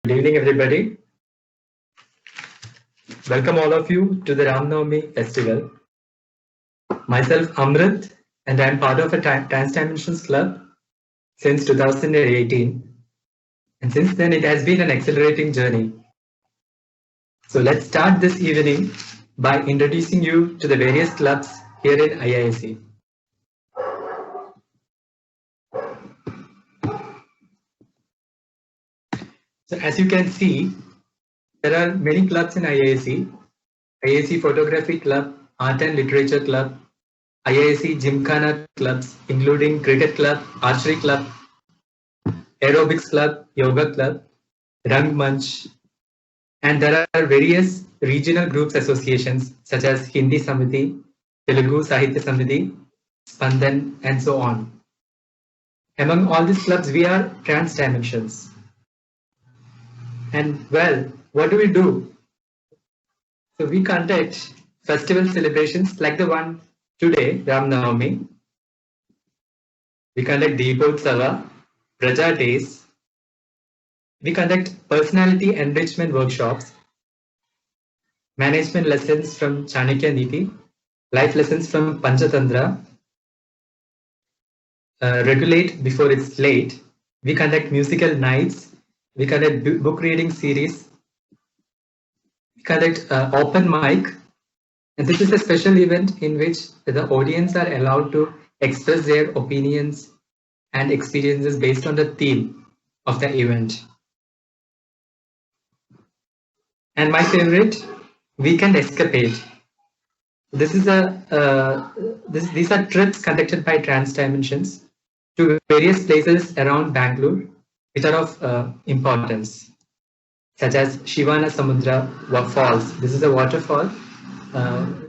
Good evening, everybody. Welcome all of you to the Rama Navami festival. Myself, Amrit, and I am part of a Dance Dimensions Club since 2018. And since then, it has been an accelerating journey. So let's start this evening by introducing you to the various clubs here in IISc. So as you can see, there are many clubs in IISc. IISc Photography Club, Art and Literature Club, IISc Gymkhana clubs, including Cricket Club, Archery Club, Aerobics Club, Yoga Club, Rangmanch, and there are various regional groups associations such as Hindi Samiti, Telugu Sahitya Samiti, Spandan, and so on. Among all these clubs, we are trans dimensions. And well, what do? So we conduct festival celebrations like the one today, Rama Navami. We conduct Deepotsava, Praja Days. We conduct personality enrichment workshops, management lessons from Chanakya Niti, life lessons from Panchatantra, regulate before it's late. We conduct musical nights. We conduct book reading series. We conduct open mic. And this is a special event in which the audience are allowed to express their opinions and experiences based on the theme of the event. And my favorite, Weekend Escapade. This is these are trips conducted by Trans Dimensions to various places around Bangalore, which are of importance, such as Shivana Samudra Falls. This is a waterfall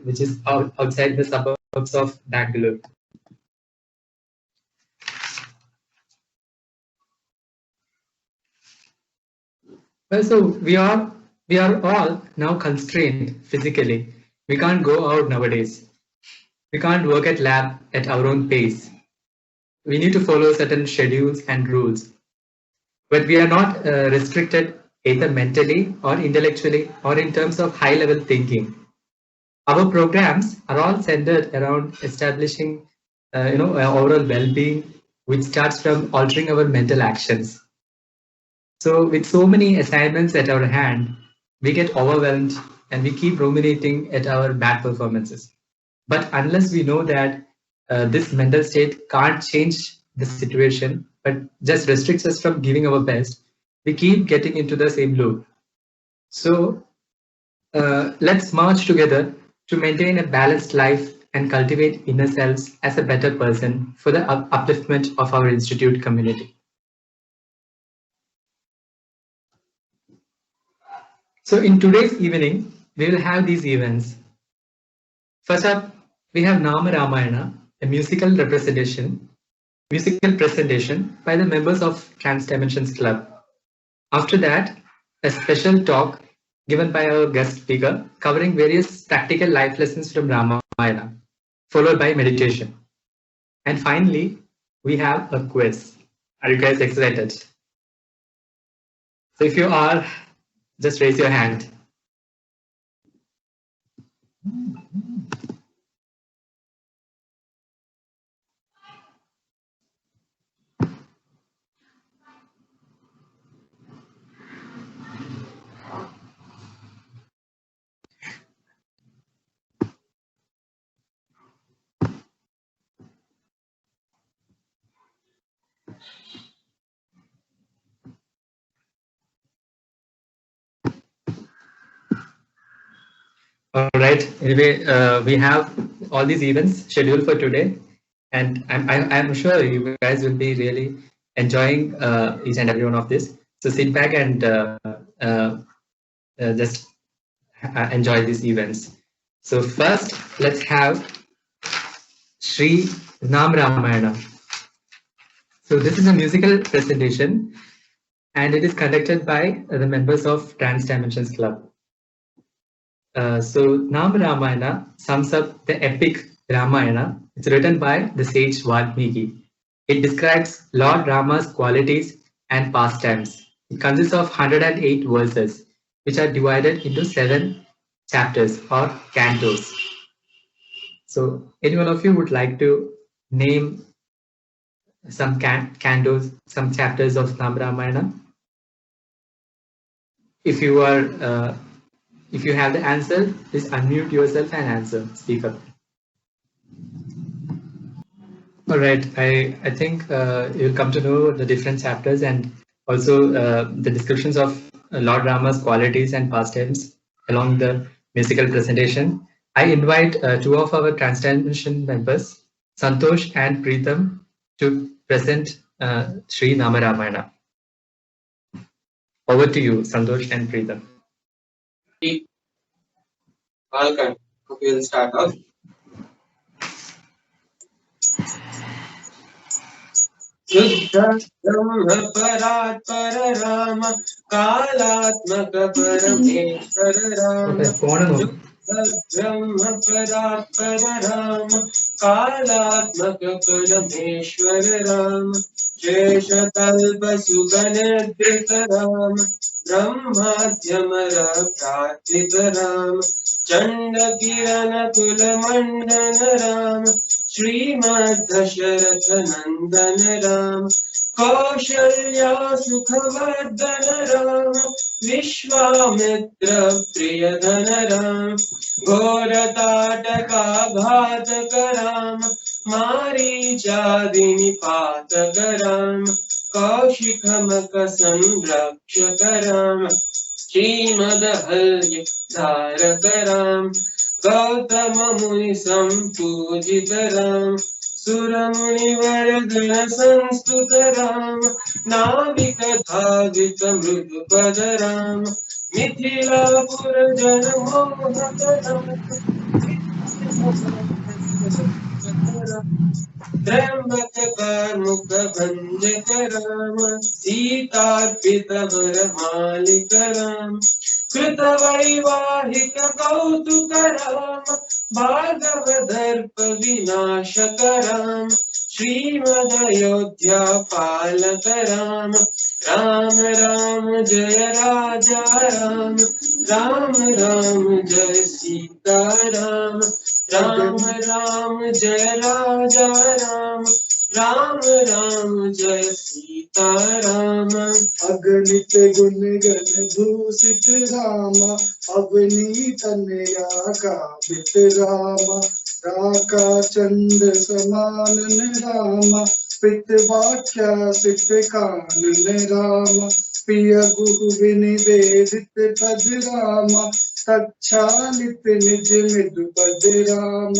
which is outside the suburbs of Bangalore. Well, so we are all now constrained physically. We can't go out nowadays. We can't work at lab at our own pace. We need to follow certain schedules and rules. But we are not restricted either mentally or intellectually or in terms of high-level thinking. Our programs are all centered around establishing overall well-being, which starts from altering our mental actions. So with so many assignments at our hand, we get overwhelmed and we keep ruminating at our bad performances. But unless we know that this mental state can't change the situation, but just restricts us from giving our best, we keep getting into the same loop. So let's march together to maintain a balanced life and cultivate inner selves as a better person for the upliftment of our institute community. So in today's evening, we will have these events. First up, we have Nama Ramayana, a musical presentation by the members of Trans Dimensions Club. After that, a special talk given by our guest speaker covering various practical life lessons from Ramayana, followed by meditation. And finally, we have a quiz. Are you guys excited? So if you are, just raise your hand. All right. Anyway, we have all these events scheduled for today, and I'm sure you guys will be really enjoying each and every one of this. So sit back and just enjoy these events. So first, let's have Sri Nam Ramayana. So this is a musical presentation, and it is conducted by the members of Trans Dimensions Club. So Nam Ramayana sums up the epic Ramayana. It's written by the sage Valmiki. It describes Lord Rama's qualities and pastimes It consists of 108 verses, which are divided into 7 chapters or cantos. So, any one of you would like to name some cantos, some chapters of Ramayana? If you are, if you have the answer, please unmute yourself and answer. Speak up. All right. I think you'll come to know the different chapters and also the descriptions of Lord Rama's qualities and pastimes along the musical presentation. I invite two of our translation members, Santosh and Preetham, to present Sri Nama Ramayana. Over to you, Santosh and Preetham. Bal Kanda. Okay, we'll start off. शुद्ध ब्रह्म परात् पर राम कालात्मक परमेश्वर राम शुद्ध ब्रह्म परात् पर राम कालात्मक परमेश्वर राम शेषतल्प सुगनिर्धृत राम ब्रह्माद्यमर प्रार्थित राम चंड किरण कुल मंडन राम श्रीमद् दशरथ नंदन राम कौशल्या सुखवर्धन राम विश्वामित्र प्रियधन राम घोरताटका घातक राम मारीचादि निपातक राम कौशिकमक संरक्षक राम श्रीमदहल्य धारक राम गौतम मुनि संपूजित राम सुर मुनि वर्धन संस्तुत राम नाविक धावित मृदुपद राम मिथिलापुर जन मोहक राम त्र्यंबक कार्मुक भंजक राम सीतार्पित वर मालिक राम कृत वैवाहिक कौतुक राम भार्गव दर्प विनाशक राम श्रीमद अयोध्या पालक राम राम राम जय राजा राम राम राम जय सीता राम राम राम जय राजा राम राम राम जय सीता राम अगणित गुण गण भूषित राम अवनीत तनया कामित राम राका चंद्र समान राम पितवाक्या सित कानन राम प्रिय गुहु विनिवेदित पद राम तक्षालित निज मृदु पद राम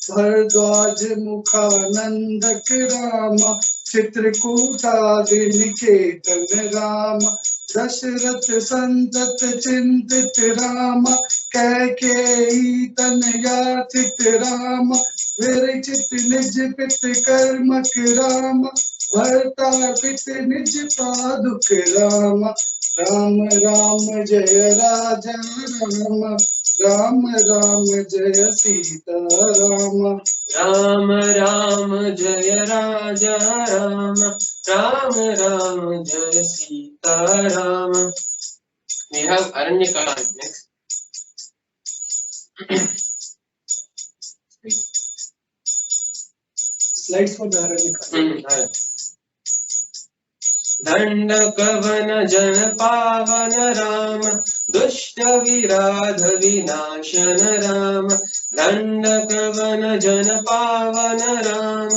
भरद्वाज मुखानंदक राम चित्रकूटादि निकेतन राम दशरथ संतत चिंतित राम कैकेयी तनया चित राम विरचित निज पित कर्मक राम भरता पित निज पादुक राम राम राम जय राजा राम राम राम जय सीता राम राम राम जय राजा राम राम राम जय Sita Ram. We have Aranya Kanda next. Slides for the Aranya Kanda. दंड कवन जन पावन राम दुष्ट विराध विनाशन राम दंड कवन जन पावन राम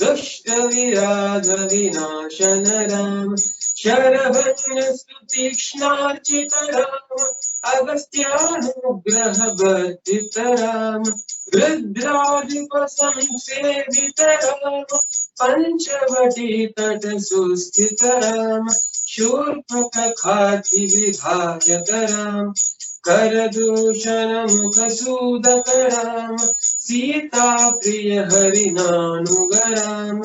दुष्ट विराध विनाशन राम शरभंग स्तुतीक्ष्णार्चित राम अगस्त्यानुग्रह वर्धित राम रुद्राधिप संसेवित राम पंचवटी तट सुस्थित राम शूर्पक खाति विधायक राम कर दूषण मुख सूदक राम सीता प्रिय हरि नानुग राम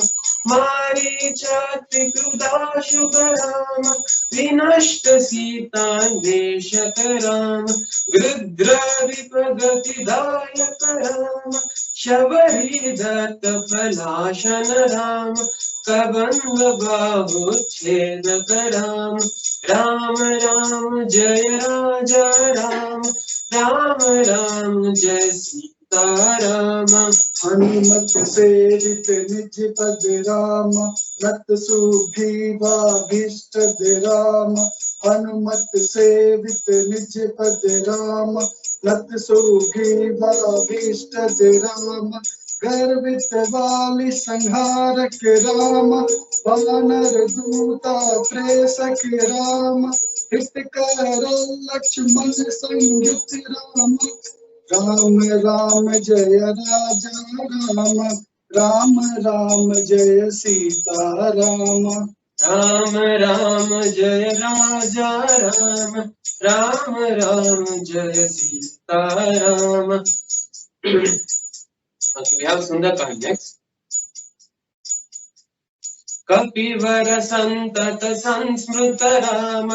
मारीचात्रिकृदाशुभराम विनष्ट सीतान्वेषक राम गृध्रविप्रगतिदायक राम शबरी दत्त फलाशन राम कबंध बाहुच्छेदक राम राम राम जय राजा राम राम राम जय सीता राम हनुमत सेवित निज पद राम नत सुग्रीवाभीष्ट राम हनुमत सेवित निज पद राम नत सुग्रीवाभीष्ट राम गर्वित वाली संहारक राम वानर दूता प्रेषक राम हितकर लक्ष्मण संयुक्त राम राम राम जय राजा राम राम राम जय सीता राम राम राम जय राजा राम राम राम जय Sita Ram Okay, we have Sundara Kanda next. कपिवर संतत संस्मृत राम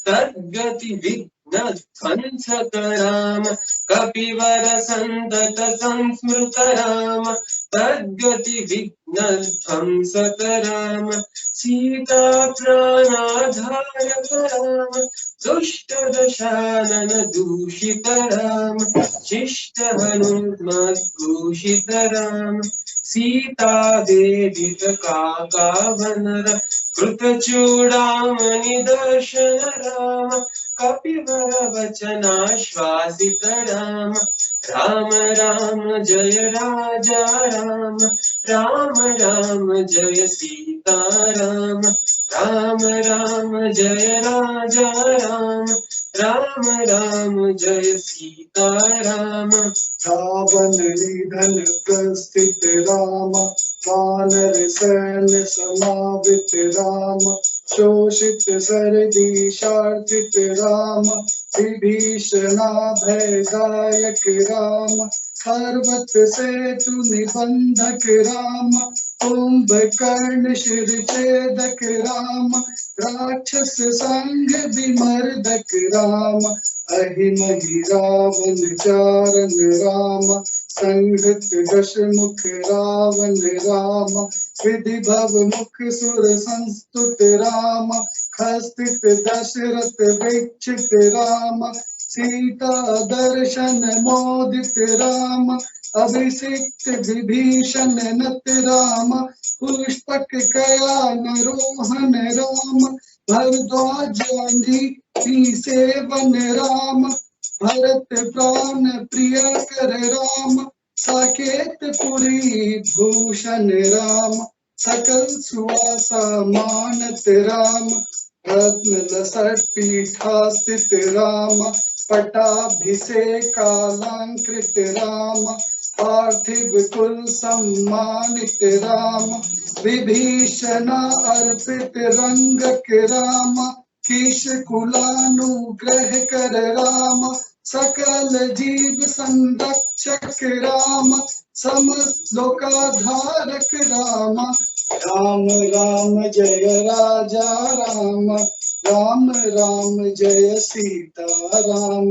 तद्गति विघ्न ध्वंसक राम कपिवर संतत संस्मृत राम तद्गति विघ्न ध्वंसक राम सीता प्राणाधारक राम दुष्ट दशानन दूषित राम शिष्ट हनुमद्घोषित राम सीता देवी काकावनर कृतचूड़ामणि दर्शन राम कपिवर वचनाश्वासित राम राम राम जय राजा राम राम राम जय सीता राम राम राम जय राजा राम राम राम जय सीता राम रावण निधन प्रस्थित राम वानर सैन्य समावित राम शोषित सरदीशार्थित राम विभीषणा भयदायक राम पर्वत सेतु निबंधक राम कुंभकर्ण शिरछेदक राम राक्षस संग विमर्दक राम अहिमहि रावण चारण राम संहृत दशमुख रावण राम विधि भव मुख सुर संस्तुत राम खस्तित दशरथ वीक्षित राम सीता दर्शन मोदित राम अभिषिक्त विभीषण नत राम पुष्पक कयान रोहन राम भरद्वाज सेवन राम भरत प्राण प्रिय कर राम साकेत पुरी भूषण राम सकल सुवासा मानत राम रत्न लसट पीठास्थित राम पटाभिषेकालंकृत राम पार्थिव कुल सम्मानित राम विभीषण अर्पित रंगक राम कीश कुलानुग्रह कर राम सकल जीव संरक्षक राम समस्त लोकाधारक राम राम राम जय राजा राम राम राम जय सीता राम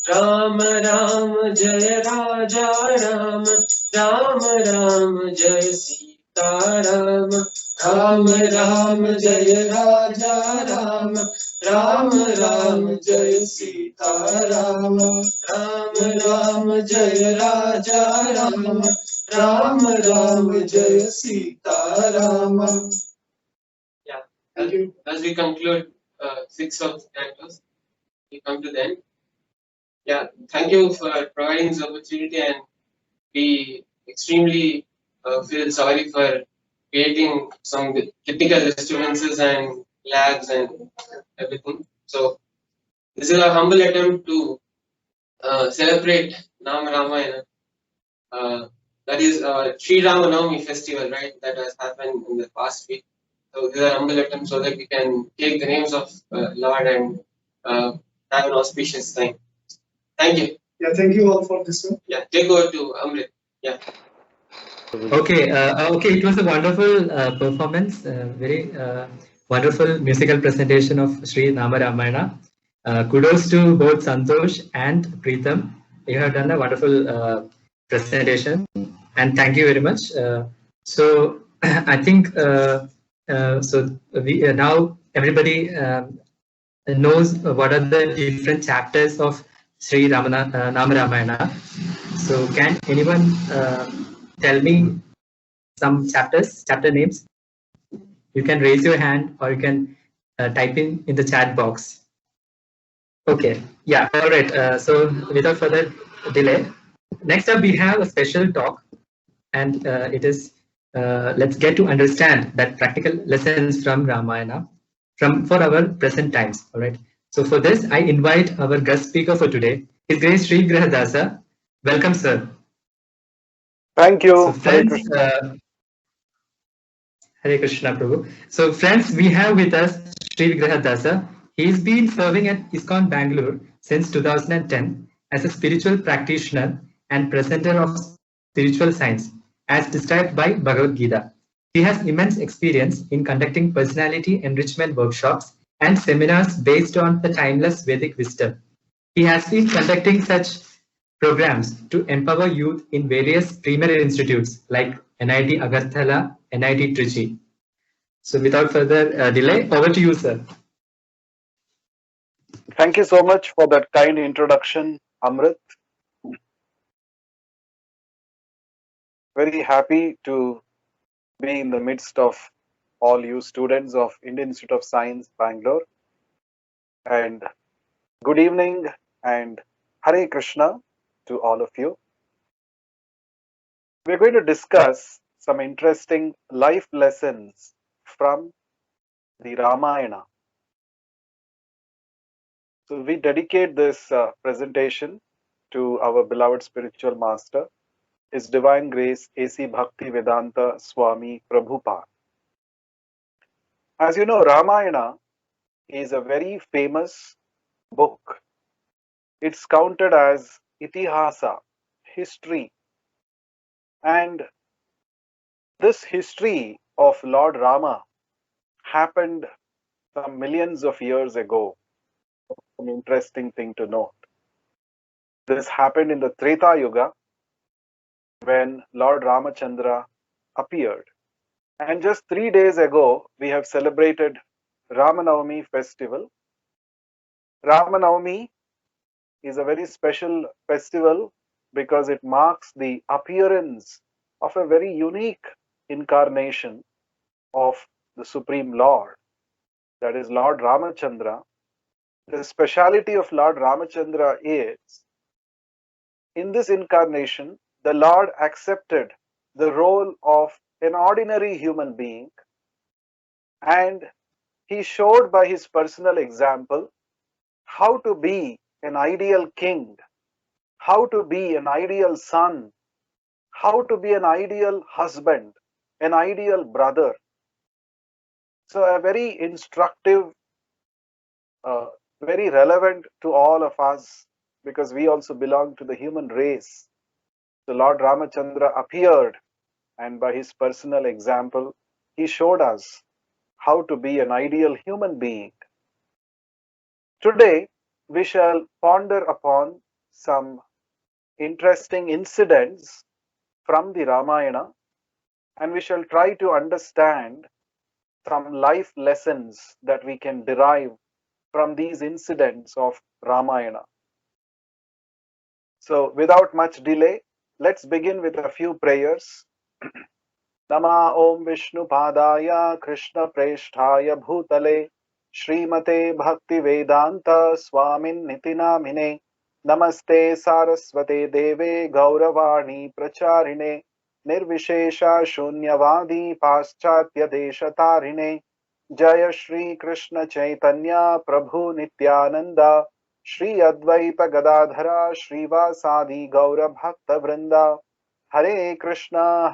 राम राम जय राजा राम राम राम जय सीता राम राम राम जय राजा राम राम राम जय सीता राम राम राम जय राजा राम राम राम जय Sita Ram. Yeah, as we conclude 6 of chapters, we come to the end. Yeah, thank you for providing this opportunity, and we extremely feel sorry for creating some technical disturbances and lags and everything. So this is a humble attempt to celebrate Ramayana. That is Sri Rama Navami festival, right? That has happened in the past week. So this is a humble attempt so that we can take the names of Lord and have an auspicious time. Thank you. Yeah, thank you all for this one. Yeah, take over to Amrit. Yeah. Okay, okay. It was a wonderful performance, very wonderful musical presentation of Sri Rama Ramayana. Kudos to both Santosh and Preetham. You have done a wonderful presentation, and thank you very much. So I think so. We now everybody knows what are the different chapters of Sri Rama Ramayana. So can anyone tell me some chapter names? You can raise your hand or you can type in the chat box. Okay, yeah, all right. So without further delay, next up we have a special talk, and it is let's get to understand that practical lessons from Ramayana from for our present times. All right. So for this, I invite our guest speaker for today, His Grace Sri Grihadasa. Welcome, sir. Thank So you. Hare friends, Krishna. Hare Krishna Prabhu. So friends, we have with us Sri Vigraha Dasa. He's been serving at ISKCON Bangalore since 2010 as a spiritual practitioner and presenter of spiritual science as described by Bhagavad Gita. He has immense experience in conducting personality enrichment workshops and seminars based on the timeless Vedic wisdom. He has been conducting such programs to empower youth in various premier institutes like NIT Agartala, NIT Trichy. So without further delay, over to you, sir. Thank you so much for that kind introduction, Amrit. Very happy to be in the midst of all you students of Indian Institute of Science, Bangalore. And good evening and Hare Krishna to all of you. We're going to discuss some interesting life lessons from the Ramayana. So we dedicate this presentation to our beloved spiritual master, His Divine Grace A.C. Bhakti Vedanta Swami Prabhupada. As you know, Ramayana is a very famous book. It's counted as Itihasa, history. And this history of Lord Rama happened some millions of years ago. An interesting thing to note. This happened in the Treta Yuga when Lord Ramachandra appeared. And just 3 days ago, we have celebrated Rama Navami festival. Rama Navami is a very special festival because it marks the appearance of a very unique incarnation of the Supreme Lord, that is Lord Ramachandra. The speciality of Lord Ramachandra is, in this incarnation, the Lord accepted the role of an ordinary human being, and he showed by his personal example how to be an ideal king, how to be an ideal son, how to be an ideal husband, an ideal brother. So, a very instructive, very relevant to all of us because we also belong to the human race. So, Lord Ramachandra appeared, and by his personal example, he showed us how to be an ideal human being. Today, we shall ponder upon some interesting incidents from the Ramayana, and we shall try to understand some life lessons that we can derive from these incidents of Ramayana. So, without much delay, let's begin with a few prayers. Nama Om Vishnu Padaya Krishna Presthaya Bhutale Srimate Bhakti Vedanta Swamin Nitinamine Namaste Saraswate Deve Gauravani Pracharine Nirvishesha Shunyavadi Paschatya Deshatarine Jaya Shri Krishna Chaitanya Prabhu Nityananda Shri Advaita Gadadhara Srivasadi Gaura Bhakta Vrinda Hare Krishna,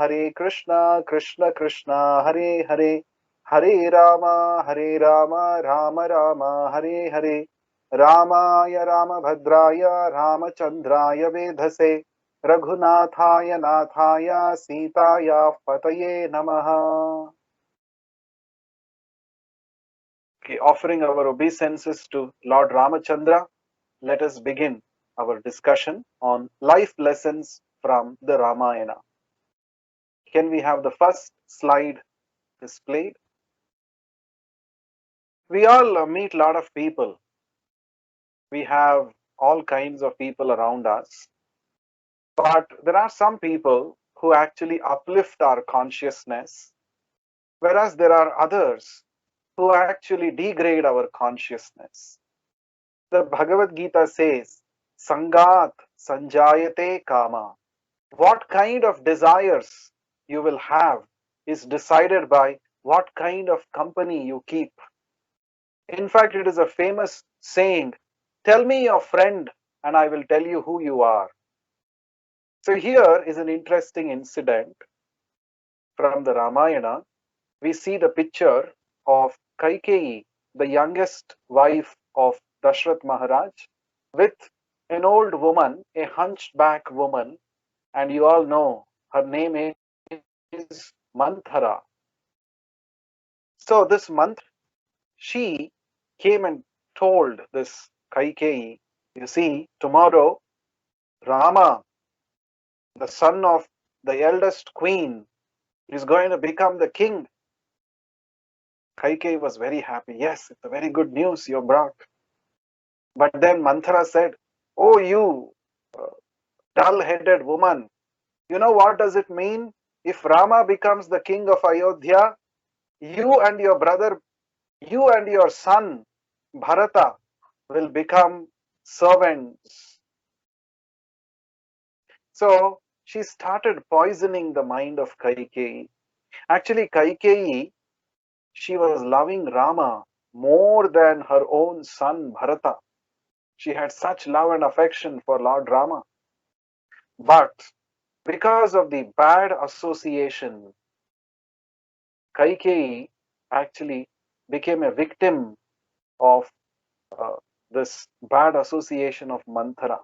Krishna Krishna, Hare Hare, Hare Rama, Rama Rama, Hare Hare, Ramaya Ramabhadraya, Ramachandraya Vedhase, Raghunathaaya Nathaya Sitaya Pataye Namaha. Okay, offering our obeisances to Lord Ramachandra, let us begin our discussion on life lessons from the Ramayana. Can we have the first slide displayed? We all meet a lot of people. We have all kinds of people around us. But there are some people who actually uplift our consciousness, whereas there are others who actually degrade our consciousness. The Bhagavad Gita says, Sangat Sanjayate Kama. What kind of desires you will have is decided by what kind of company you keep. In fact, it is a famous saying, tell me your friend and I will tell you who you are. So here is an interesting incident from the Ramayana. We see the picture of Kaikeyi, the youngest wife of Dashrath Maharaj, with an old woman, a hunchback woman, and you all know her name is Manthara. So this Manthara, she came and told this Kaikeyi, you see, tomorrow Rama, the son of the eldest queen, is going to become the king. Kaikeyi was very happy. Yes, it's a very good news you brought. But then Manthara said, oh, you dull-headed woman, you know what does it mean? If Rama becomes the king of Ayodhya, you and your brother, you and your son, Bharata, will become servants. So she started poisoning the mind of Kaikeyi. Actually, Kaikeyi, she was loving Rama more than her own son Bharata. She had such love and affection for Lord Rama. But because of the bad association, Kaikeyi actually became a victim of this bad association of Manthara.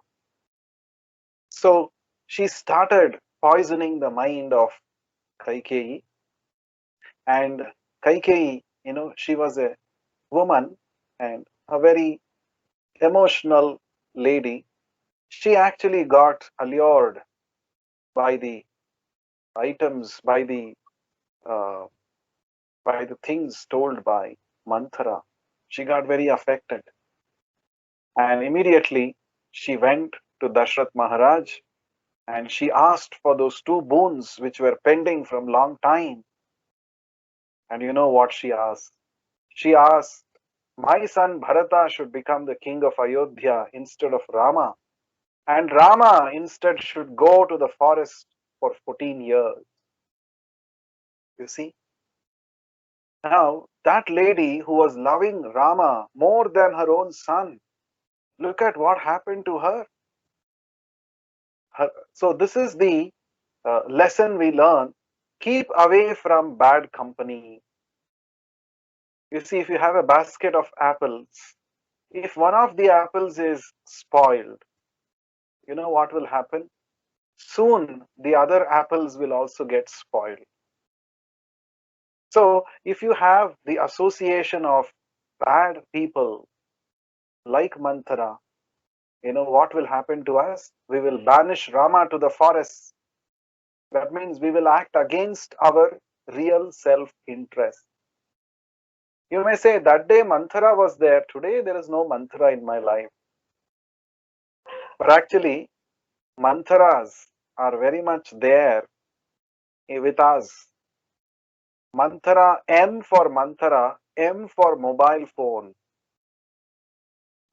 So she started poisoning the mind of Kaikeyi. And Kaikeyi, she was a woman and a very emotional lady. She actually got allured by the items, uh, by the things told by Manthara. She got very affected. And immediately she went to Dashrath Maharaj and she asked for those two boons which were pending from long time. And you know what she asked? She asked, my son Bharata should become the king of Ayodhya instead of Rama. And Rama instead should go to the forest for 14 years. You see? Now, that lady who was loving Rama more than her own son, look at what happened to her. So this is the lesson we learn. Keep away from bad company. You see, if you have a basket of apples, if one of the apples is spoiled, you know what will happen? Soon the other apples will also get spoiled. So if you have the association of bad people like Manthara, you know what will happen to us? We will banish Rama to the forest. That means we will act against our real self-interest. You may say that day Manthara was there. Today there is no Manthara in my life. But actually, Mantharas are very much there with us. Manthara, M for Manthara, M for mobile phone.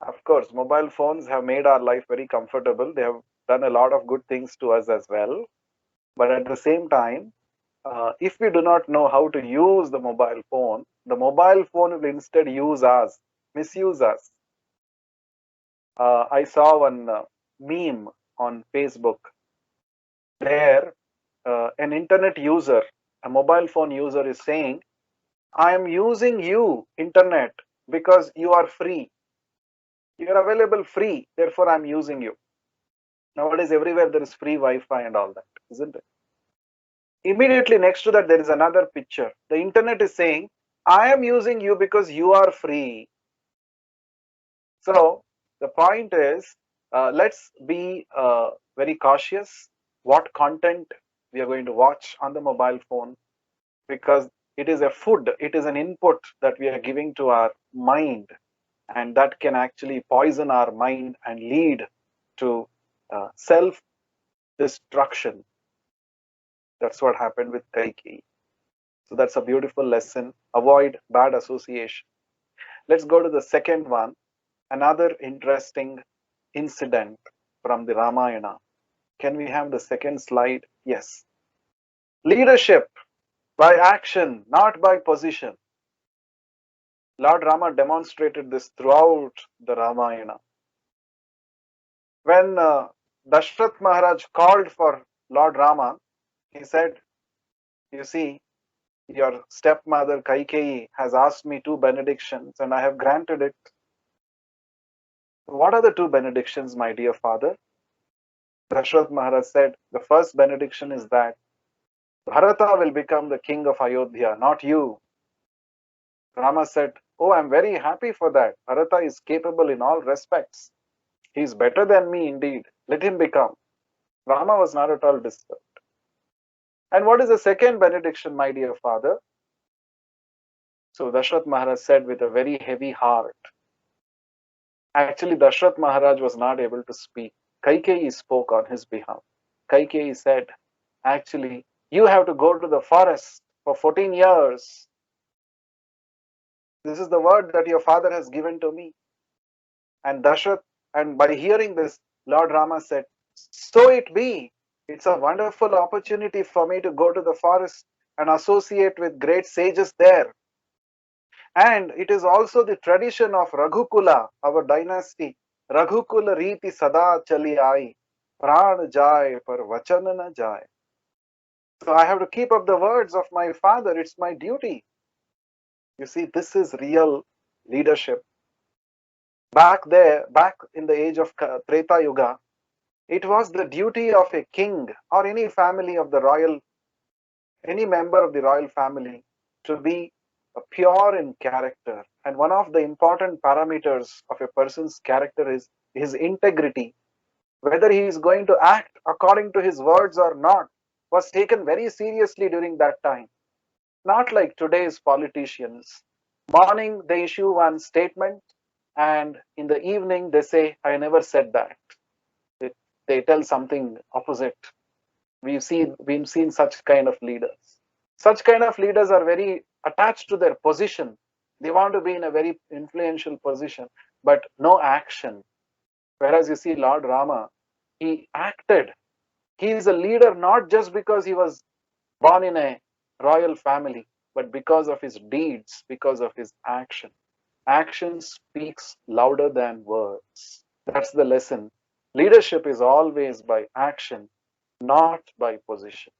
Of course, mobile phones have made our life very comfortable. They have done a lot of good things to us as well. But at the same time, if we do not know how to use the mobile phone will instead use us, misuse us. I saw one meme on Facebook. There, an internet user, a mobile phone user is saying, I am using you, internet, because you are free. You are available free, therefore I am using you. Nowadays, everywhere there is free Wi-Fi and all that, isn't it? Immediately next to that, there is another picture. The internet is saying, I am using you because you are free. So the point is, let's be very cautious what content we are going to watch on the mobile phone, because it is a food, it is an input that we are giving to our mind, and that can actually poison our mind and lead to self destruction. That's what happened with Kaikeyi. So that's a beautiful lesson. Avoid bad association. Let's go to the second one. Another interesting incident from the Ramayana. Can we have the second slide? Yes. Leadership by action, not by position. Lord Rama demonstrated this throughout the Ramayana. When Dashrath Maharaj called for Lord Rama, he said, you see, your stepmother Kaikeyi has asked me 2 benedictions and I have granted it. What are the 2 benedictions, my dear father? Dashrath Maharaj said, the first benediction is that Bharata will become the king of Ayodhya, not you. Rama said, oh, I'm very happy for that. Bharata is capable in all respects. He is better than me indeed. Let him become. Rama was not at all disturbed. And what is the second benediction, my dear father? So Dashrath Maharaj said with a very heavy heart. Actually, Dashrath Maharaj was not able to speak. Kaikeyi spoke on his behalf. Kaikeyi said, actually, you have to go to the forest for 14 years. This is the word that your father has given to me. And Dashrath, and by hearing this, Lord Rama said, so it be. It's a wonderful opportunity for me to go to the forest and associate with great sages there. And it is also the tradition of Raghukula, our dynasty. Raghukula Riti Sada Chali Ai, Pran Jai par Vachan na Jai. So I have to keep up the words of my father. It's my duty. You see, this is real leadership. Back in the age of Treta Yuga, it was the duty of a king or any family of the royal, any member of the royal family to be pure in character. And one of the important parameters of a person's character is his integrity. Whether he is going to act according to his words or not was taken very seriously during that time. Not like today's politicians. Morning they issue one statement, and in the evening they say, I never said that. They tell something opposite. We've seen such kind of leaders. Such kind of leaders are very attached to their position. They want to be in a very influential position, but no action. Whereas you see Lord Rama, he acted. He is a leader not just because he was born in a royal family, but because of his deeds, because of his action. Action speaks louder than words. That's the lesson. Leadership is always by action, not by position.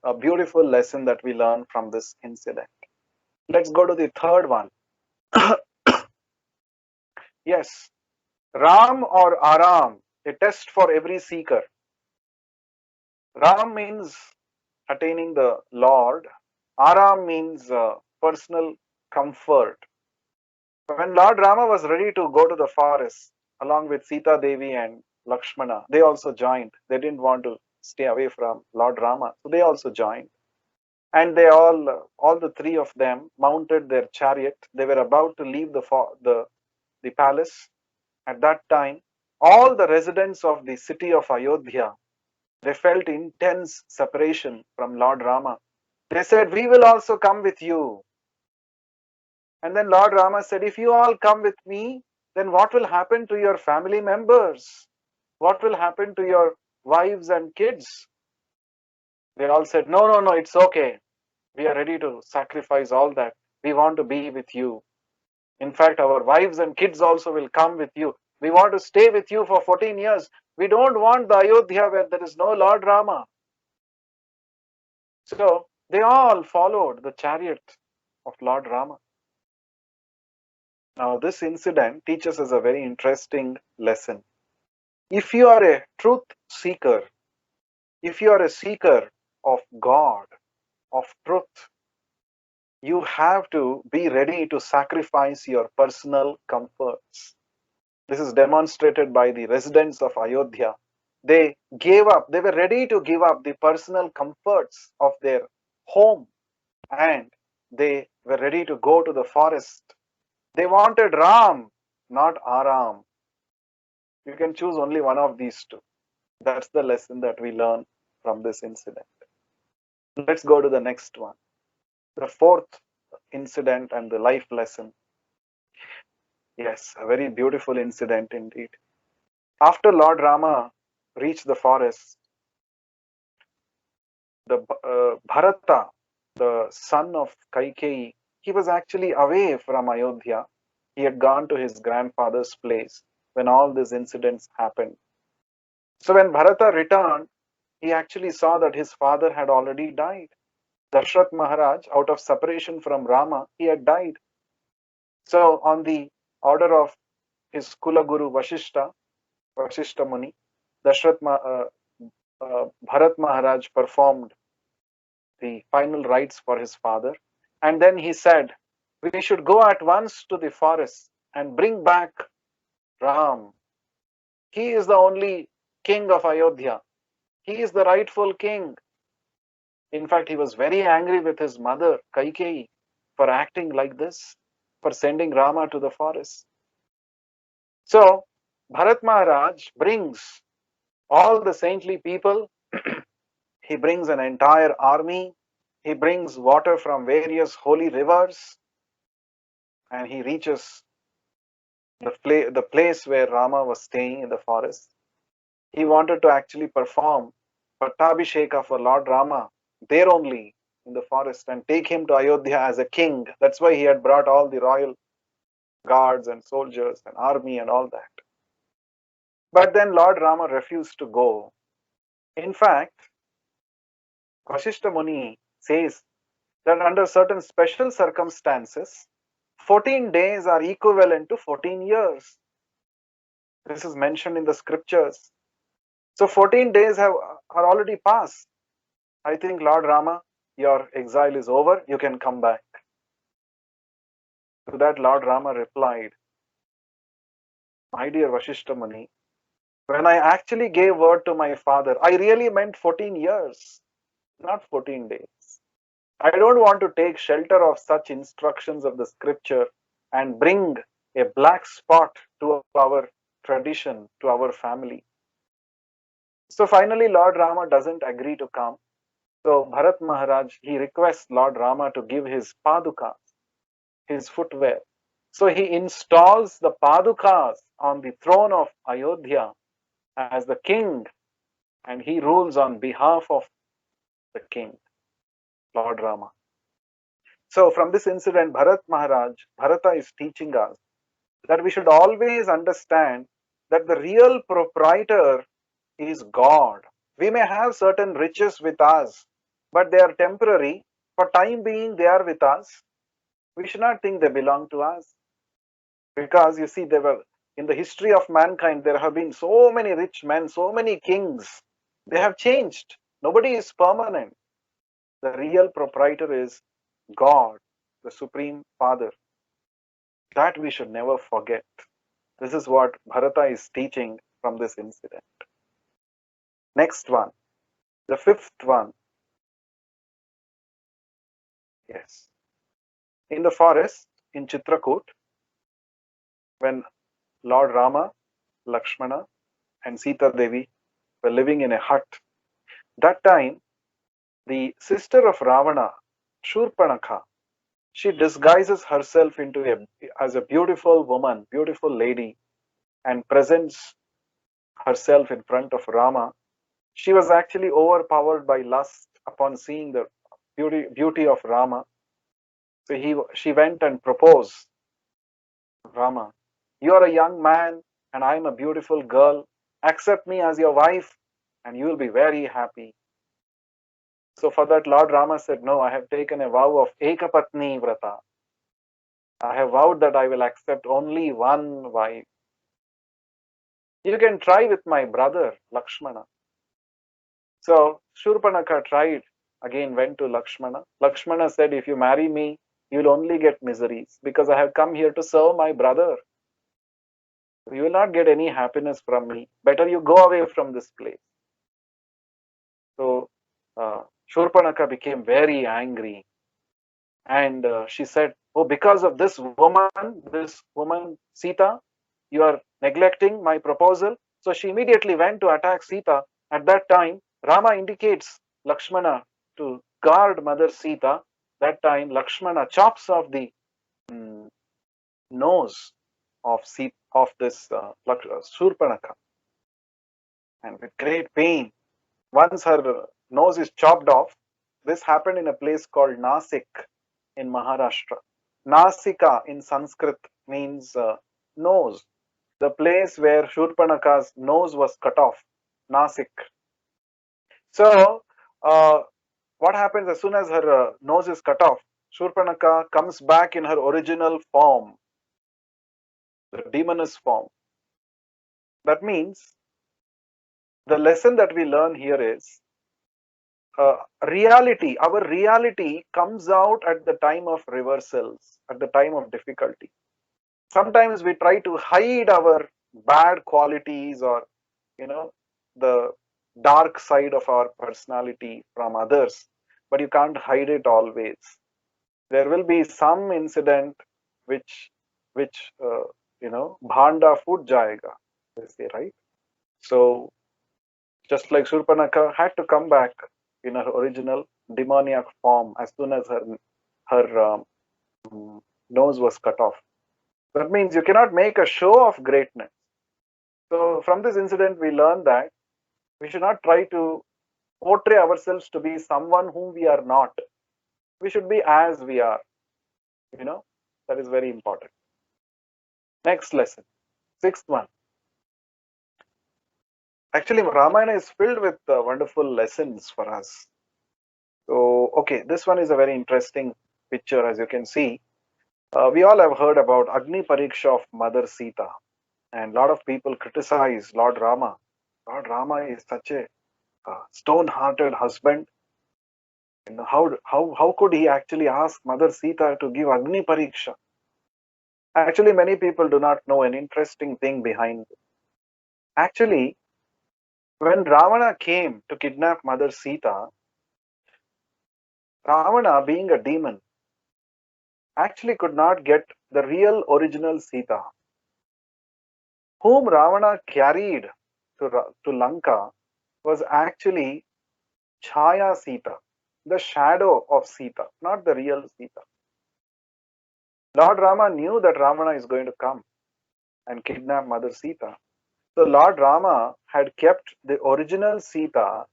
A beautiful lesson that we learn from this incident. Let's go to the third one. Yes, Ram or Aaram, a test for every seeker. Ram means attaining the Lord. Aaram means personal comfort. When Lord Rama was ready to go to the forest along with Sita Devi and Lakshmana, they also joined. They didn't want to stay away from Lord Rama, so they also joined. And they all the three of them mounted their chariot. They were about to leave the palace. At that time, all the residents of the city of Ayodhya, they felt intense separation from Lord Rama. They said, we will also come with you. And then Lord Rama said, if you all come with me, then what will happen to your family members? What will happen to your wives and kids? They all said, no, no, no, it's okay. We are ready to sacrifice all that. We want to be with you. In fact, our wives and kids also will come with you. We want to stay with you for 14 years. We don't want the Ayodhya where there is no Lord Rama. So they all followed the chariot of Lord Rama. Now, this incident teaches us a very interesting lesson. If you are a truth seeker, if you are a seeker of God, of truth, you have to be ready to sacrifice your personal comforts. This is demonstrated by the residents of Ayodhya. They gave up, they were ready to give up the personal comforts of their home, and they were ready to go to the forest. They wanted Ram, not Aaram. You can choose only one of these two. That's the lesson that we learn from this incident. Let's go to the next one. The fourth incident and the life lesson. Yes, a very beautiful incident indeed. After Lord Rama reached the forest, the Bharata, the son of Kaikeyi, he was actually away from Ayodhya. He had gone to his grandfather's place when all these incidents happened. So when Bharata returned, he actually saw that his father had already died. Dashrath Maharaj, out of separation from Rama, he had died. So on the order of his Kula Guru Vashishta Muni, Bharat Maharaj performed the final rites for his father. And then he said, we should go at once to the forest and bring back Ram. He is the only king of Ayodhya. He is the rightful king. In fact, he was very angry with his mother, Kaikeyi, for acting like this, for sending Rama to the forest. So, Bharat Maharaj brings all the saintly people, he brings an entire army, he brings water from various holy rivers, and he reaches the place where Rama was staying in the forest. He wanted to actually perform Pattabhisheka for Lord Rama there only in the forest and take him to Ayodhya as a king. That's why he had brought all the royal guards and soldiers and army and all that. But then Lord Rama refused to go. In fact, Vasishta Muni says that under certain special circumstances, 14 days are equivalent to 14 years. This is mentioned in the scriptures. So 14 days are already passed. I think, Lord Rama, your exile is over. You can come back. To that, Lord Rama replied, my dear Vasishta Muni, when I actually gave word to my father, I really meant 14 years, not 14 days. I don't want to take shelter of such instructions of the scripture and bring a black spot to our tradition, to our family. So finally, Lord Rama doesn't agree to come. So Bharat Maharaj, he requests Lord Rama to give his padukas, his footwear. So he installs the padukas on the throne of Ayodhya as the king, and he rules on behalf of the king, Lord Rama. So from this incident, Bharata is teaching us that we should always understand that the real proprietor is God. We may have certain riches with us, but they are temporary. For time being, they are with us. We should not think they belong to us. Because you see, there were in the history of mankind, there have been so many rich men, so many kings. They have changed. Nobody is permanent. The real proprietor is God, the Supreme Father. That we should never forget. This is what Bharata is teaching from this incident. Next one, the fifth one. Yes. In the forest in Chitrakoot, when Lord Rama, Lakshmana, and Sita Devi were living in a hut, that time the sister of Ravana, Shurpanakha, she disguises herself as a beautiful woman, beautiful lady, and presents herself in front of Rama. She was actually overpowered by lust upon seeing the beauty of Rama. So she went and proposed, Rama, you are a young man and I am a beautiful girl. Accept me as your wife and you will be very happy. So for that, Lord Rama said, no, I have taken a vow of Ekapatni Vrata. I have vowed that I will accept only one wife. You can try with my brother Lakshmana. So Shurpanakha tried, again went to Lakshmana. Lakshmana said, if you marry me, you'll only get miseries because I have come here to serve my brother. You will not get any happiness from me. Better you go away from this place. So Shurpanakha became very angry, and she said, oh, because of this woman Sita, you are neglecting my proposal. So she immediately went to attack Sita. At that time, Rama indicates Lakshmana to guard Mother Sita. That time, Lakshmana chops off the mm, nose of this Shurpanakha, and with great pain. Once her nose is chopped off, this happened in a place called Nasik in Maharashtra. Nasika in Sanskrit means nose. The place where Shurpanakha's nose was cut off, Nasik. So, what happens as soon as her nose is cut off? Shurpanakha comes back in her original form, the demoness form. That means the lesson that we learn here is our reality comes out at the time of reversals, at the time of difficulty. Sometimes we try to hide our bad qualities, or the dark side of our personality from others, but you can't hide it always. There will be some incident which bhanda food jayega, they say, right? So just like Shurpanakha had to come back in her original demoniac form as soon as her nose was cut off. That means you cannot make a show of greatness. So from this incident, we learn that we should not try to portray ourselves to be someone whom we are not. We should be as we are. That is very important. Next lesson, sixth one. Actually, Ramayana is filled with wonderful lessons for us. So, okay, this one is a very interesting picture, as you can see. We all have heard about Agni Pariksha of Mother Sita, and a lot of people criticize Lord Rama. Lord Rama is such a stone-hearted husband. How could he actually ask Mother Sita to give Agni Pariksha? Actually, many people do not know an interesting thing behind it. Actually, when Ravana came to kidnap Mother Sita, Ravana, being a demon, actually could not get the real original Sita. Whom Ravana carried to Lanka was actually Chaya Sita, the shadow of Sita, not the real Sita. Lord Rama knew that Ravana is going to come and kidnap Mother Sita. So Lord Rama had kept the original Sita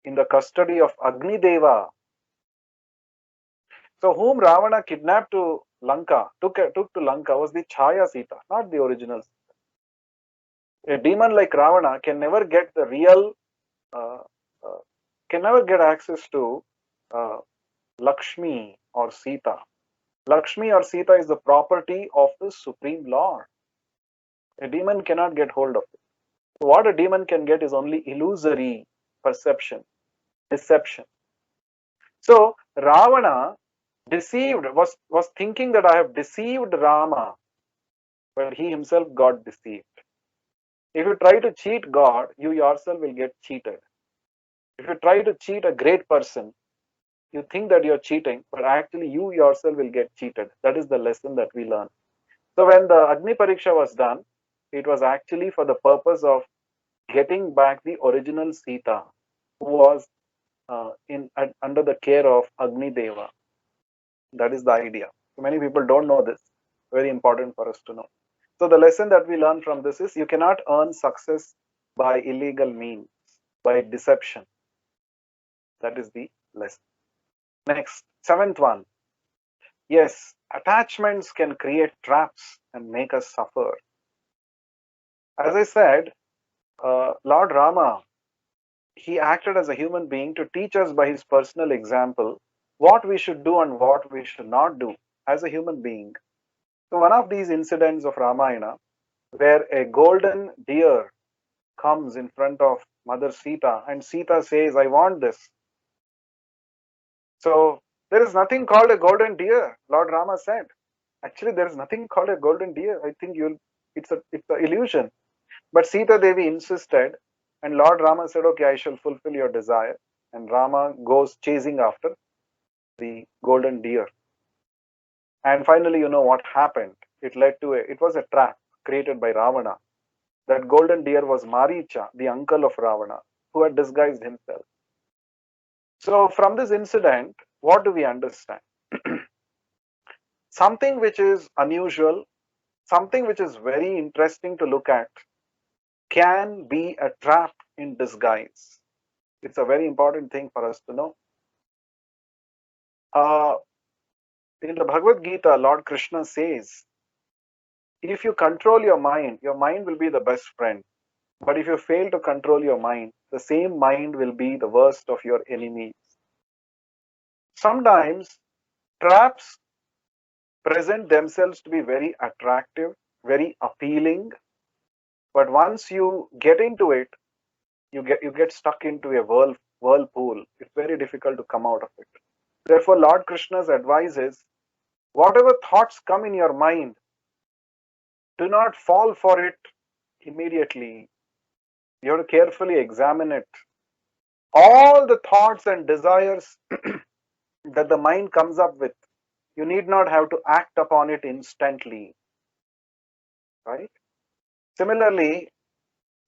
in the custody of Agni Deva. So whom Ravana kidnapped to Lanka, took to Lanka, was the Chaya Sita, not the original Sita. A demon like Ravana can never get the real, can never get access to Lakshmi or Sita. Lakshmi or Sita is the property of the Supreme Lord. A demon cannot get hold of it. So what a demon can get is only illusory perception, deception. So Ravana was thinking that I have deceived Rama, but he himself got deceived. If you try to cheat God, you yourself will get cheated. If you try to cheat a great person, you think that you're cheating, but actually you yourself will get cheated. That is the lesson that we learn. So when the Agni Pariksha was done, it was actually for the purpose of getting back the original Sita, who was under the care of Agni Deva. That is the idea. So many people don't know this. Very important for us to know. So the lesson that we learn from this is you cannot earn success by illegal means, by deception. That is the lesson. Next, seventh one. Yes, attachments can create traps and make us suffer. As I said, Lord Rama, he acted as a human being to teach us by his personal example what we should do and what we should not do as a human being. So one of these incidents of Ramayana where a golden deer comes in front of Mother Sita, and Sita says, I want this. So there is nothing called a golden deer, Lord Rama said. Actually, there is nothing called a golden deer. I think it's an illusion. But Sita Devi insisted, and Lord Rama said, okay, I shall fulfill your desire. And Rama goes chasing after the golden deer. And finally, you know what happened? It was a trap created by Ravana. That golden deer was Maricha, the uncle of Ravana, who had disguised himself. So from this incident, what do we understand? Something which is unusual, something which is very interesting to look at, can be a trap in disguise. It's a very important thing for us to know. Uh, in the Bhagavad Gita, Lord Krishna says, if you control your mind will be the best friend. But if you fail to control your mind, the same mind will be the worst of your enemies. Sometimes traps present themselves to be very attractive, very appealing, but once you get into it, you get stuck into a whirlpool. It's very difficult to come out of it. Therefore, Lord Krishna's advice is, whatever thoughts come in your mind, do not fall for it immediately. You have to carefully examine it. All the thoughts and desires that the mind comes up with, you need not have to act upon it instantly, right? Similarly,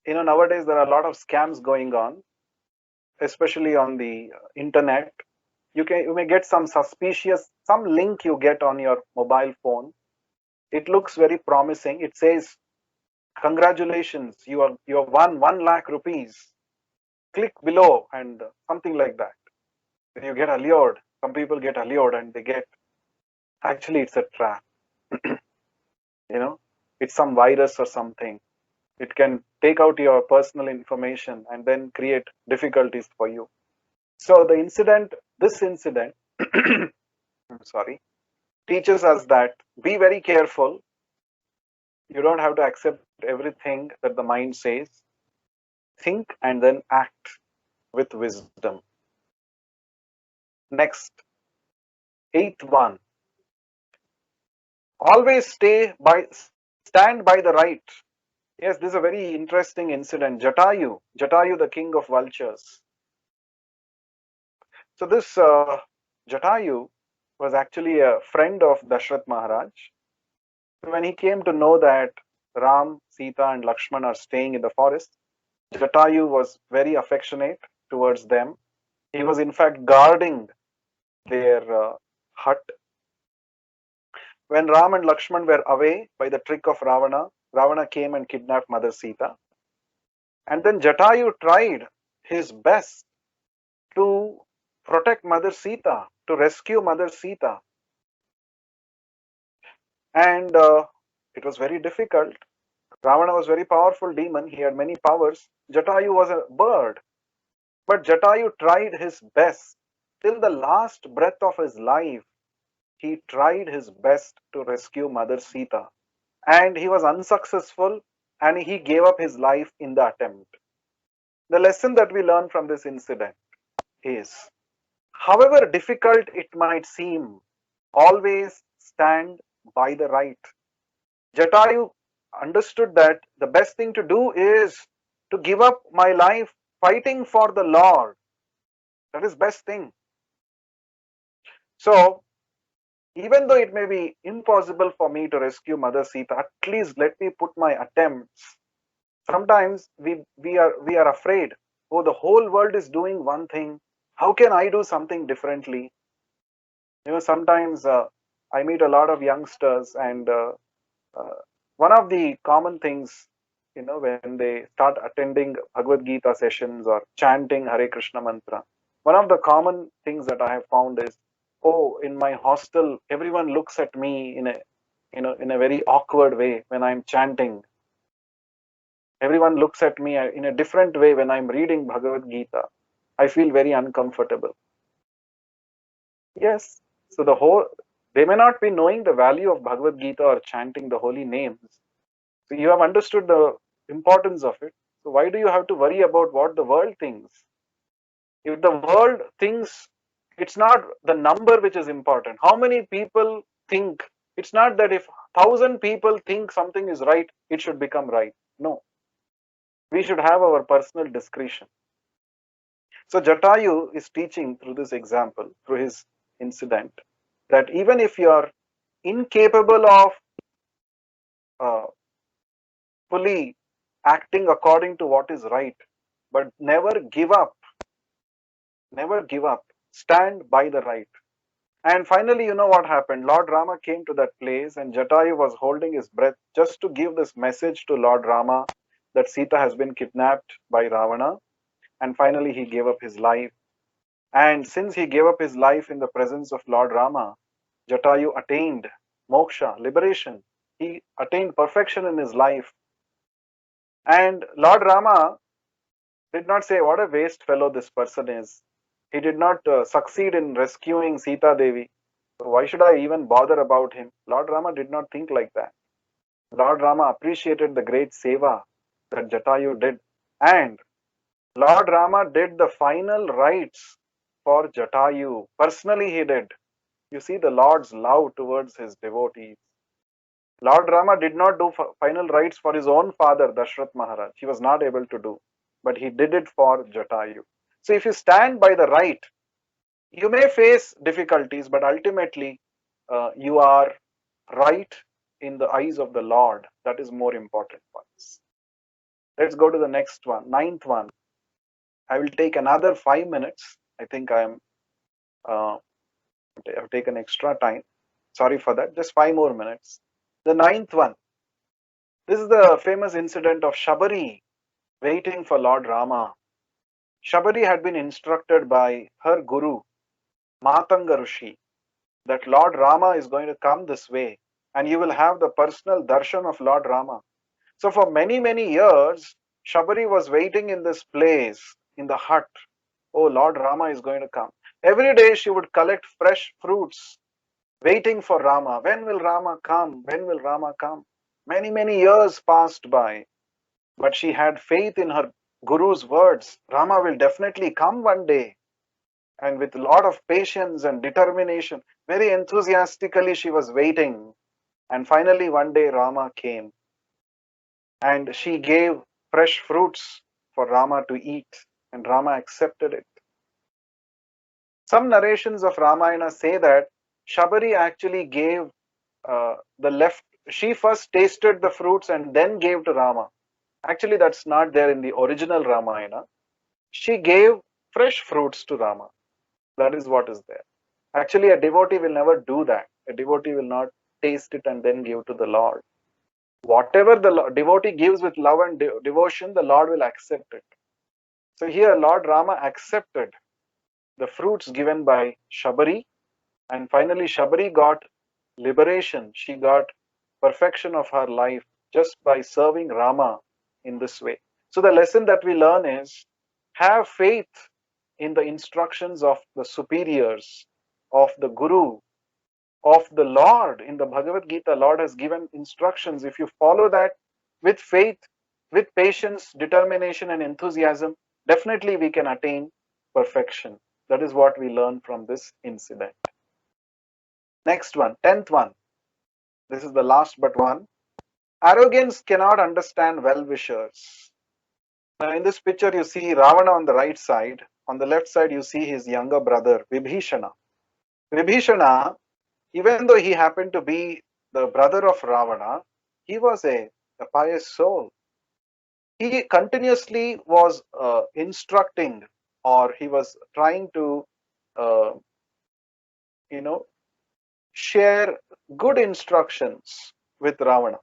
nowadays there are a lot of scams going on, especially on the internet. You may get some link you get on your mobile phone. It looks very promising. It says, congratulations, you have won 1 lakh rupees. Click below, and something like that. You get allured. Some people get allured and they get, actually it's a trap. It's some virus or something. It can take out your personal information and then create difficulties for you. So this incident, I'm sorry, teaches us that be very careful. You don't have to accept everything that the mind says. Think and then act with wisdom. Next, eighth one. Always stand by the right. Yes, this is a very interesting incident. Jatayu, the king of vultures. So this Jatayu was actually a friend of Dashrath Maharaj. When he came to know that Ram, Sita and Lakshman are staying in the forest, Jatayu was very affectionate towards them. He was in fact guarding their hut. When Ram and Lakshman were away by the trick of Ravana, Ravana came and kidnapped Mother Sita. And then Jatayu tried his best to protect Mother Sita, to rescue Mother Sita. And it was very difficult. Ravana was a very powerful demon. He had many powers. Jatayu was a bird. But Jatayu tried his best. Till the last breath of his life, he tried his best to rescue Mother Sita. And he was unsuccessful, and he gave up his life in the attempt. The lesson that we learn from this incident is, however difficult it might seem, always stand by the right. Jatayu understood that the best thing to do is to give up my life fighting for the Lord. That is best thing. So, even though it may be impossible for me to rescue Mother Sita, at least let me put my attempts. Sometimes we are afraid, oh, the whole world is doing one thing. How can I do something differently? Sometimes I meet a lot of youngsters, and one of the common things, when they start attending Bhagavad Gita sessions or chanting Hare Krishna mantra, one of the common things that I have found is, oh, in my hostel, everyone looks at me in a very awkward way when I'm chanting. Everyone looks at me in a different way when I'm reading Bhagavad Gita. I feel very uncomfortable. Yes, so they may not be knowing the value of Bhagavad Gita or chanting the holy names, So you have understood the importance of it. So why do you have to worry about what the world thinks? If the world thinks, it's not the number which is important. How many people think? It's not that if 1,000 people think something is right, it should become right. No, we should have our personal discretion. So Jatayu is teaching through this example, through his incident, that even if you are incapable of uh, fully acting according to what is right, but never give up, never give up, stand by the right. And finally, you know what happened? Lord Rama came to that place, and Jatayu was holding his breath just to give this message to Lord Rama that Sita has been kidnapped by Ravana. And finally, he gave up his life. And since he gave up his life in the presence of Lord Rama, Jatayu attained moksha, liberation. He attained perfection in his life. And Lord Rama did not say, "What a waste fellow this person is." He did not succeed in rescuing Sita Devi. So why should I even bother about him? Lord Rama did not think like that. Lord Rama appreciated the great seva that Jatayu did. And Lord Rama did the final rites for Jatayu. Personally, he did. You see the Lord's love towards his devotees. Lord Rama did not do final rites for his own father, Dashrath Maharaj. He was not able to do. But he did it for Jatayu. So if you stand by the right, you may face difficulties, but ultimately you are right in the eyes of the Lord. That is more important for us. Let's go to the next one, ninth one. I will take another 5 minutes. I think I've taken extra time. Sorry for that. Just 5 more minutes. The ninth one. This is the famous incident of Shabari waiting for Lord Rama. Shabari had been instructed by her guru, Matanga Rishi, that Lord Rama is going to come this way and you will have the personal darshan of Lord Rama. So for many, many years, Shabari was waiting in this place, in the hut. Oh, Lord Rama is going to come. Every day she would collect fresh fruits, waiting for Rama. When will Rama come? When will Rama come? Many, many years passed by, but she had faith in her guru's words. Rama will definitely come one day. And with a lot of patience and determination, very enthusiastically she was waiting. And finally one day Rama came and she gave fresh fruits for Rama to eat, and Rama accepted it. Some narrations of Ramayana say that Shabari actually gave the left, she first tasted the fruits and then gave to Rama. Actually, that's not there in the original Ramayana. She gave fresh fruits to Rama. That is what is there. Actually, a devotee will never do that. A devotee will not taste it and then give to the Lord. Whatever the devotee gives with love and devotion, the Lord will accept it. So here, Lord Rama accepted the fruits given by Shabari, and finally, Shabari got liberation. She got perfection of her life just by serving Rama in this way. So the lesson that we learn is have faith in the instructions of the superiors, of the Guru, of the Lord. In the Bhagavad Gita, Lord has given instructions. If you follow that with faith, with patience, determination, and enthusiasm, definitely we can attain perfection. That is what we learn from this incident. Next one, 10th one. This is the last but one. Arrogance cannot understand well-wishers. Now in this picture you see Ravana on the right side. On the left side you see his younger brother Vibhishana. Vibhishana, even though he happened to be the brother of Ravana, he was a pious soul. He continuously was instructing, or he was trying to uh, you know share good instructions with Ravana.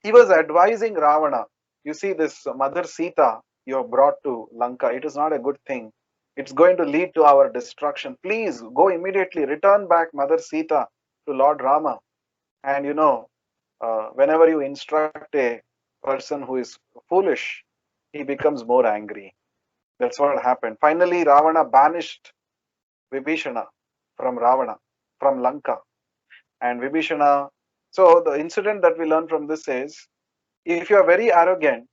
He was advising Ravana, you see this mother Sita you have brought to Lanka, it is not a good thing. It's going to lead to our destruction. Please go immediately, return back mother Sita to Lord Rama. And whenever you instruct a person who is foolish, he becomes more angry. That's what happened. Finally, Ravana banished Vibhishana from Ravana, from Lanka. And Vibhishana, so the incident that we learn from this is If you are very arrogant,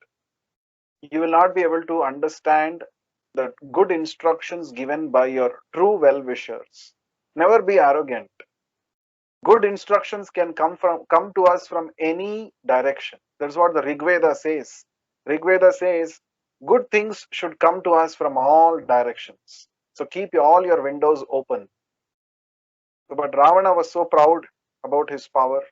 you will not be able to understand the good instructions given by your true well-wishers. Never be arrogant. Good instructions can come to us from any direction. That's what the Rigveda says. Rigveda says good things should come to us from all directions. So keep all your windows open. But Ravana was so proud about his power,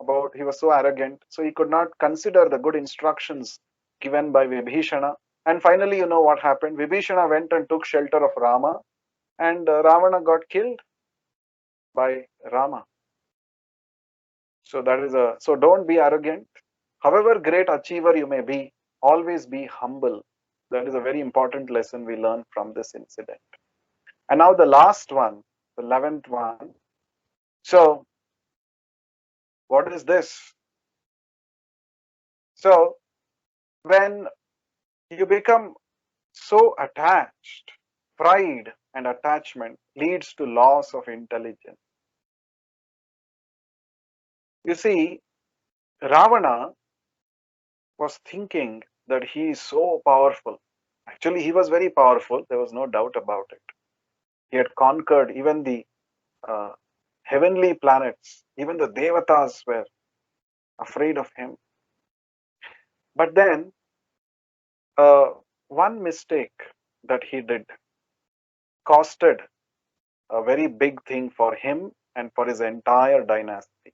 about he was so arrogant, so he could not consider the good instructions given by Vibhishana. And finally, you know what happened? Vibhishana went and took shelter of Rama, and Ravana got killed by Rama. So that is a so don't be arrogant. However great achiever you may be, always be humble. That is a very important lesson we learn from this incident. And now the last one, the 11th one. So what is this? So when you become so attached, pride and attachment leads to loss of intelligence. You see, Ravana was thinking that he is so powerful. Actually, he was very powerful. There was no doubt about it. He had conquered even the uh, heavenly planets. Even the Devatas were afraid of him. But then, uh, one mistake that he did costed a very big thing for him and for his entire dynasty.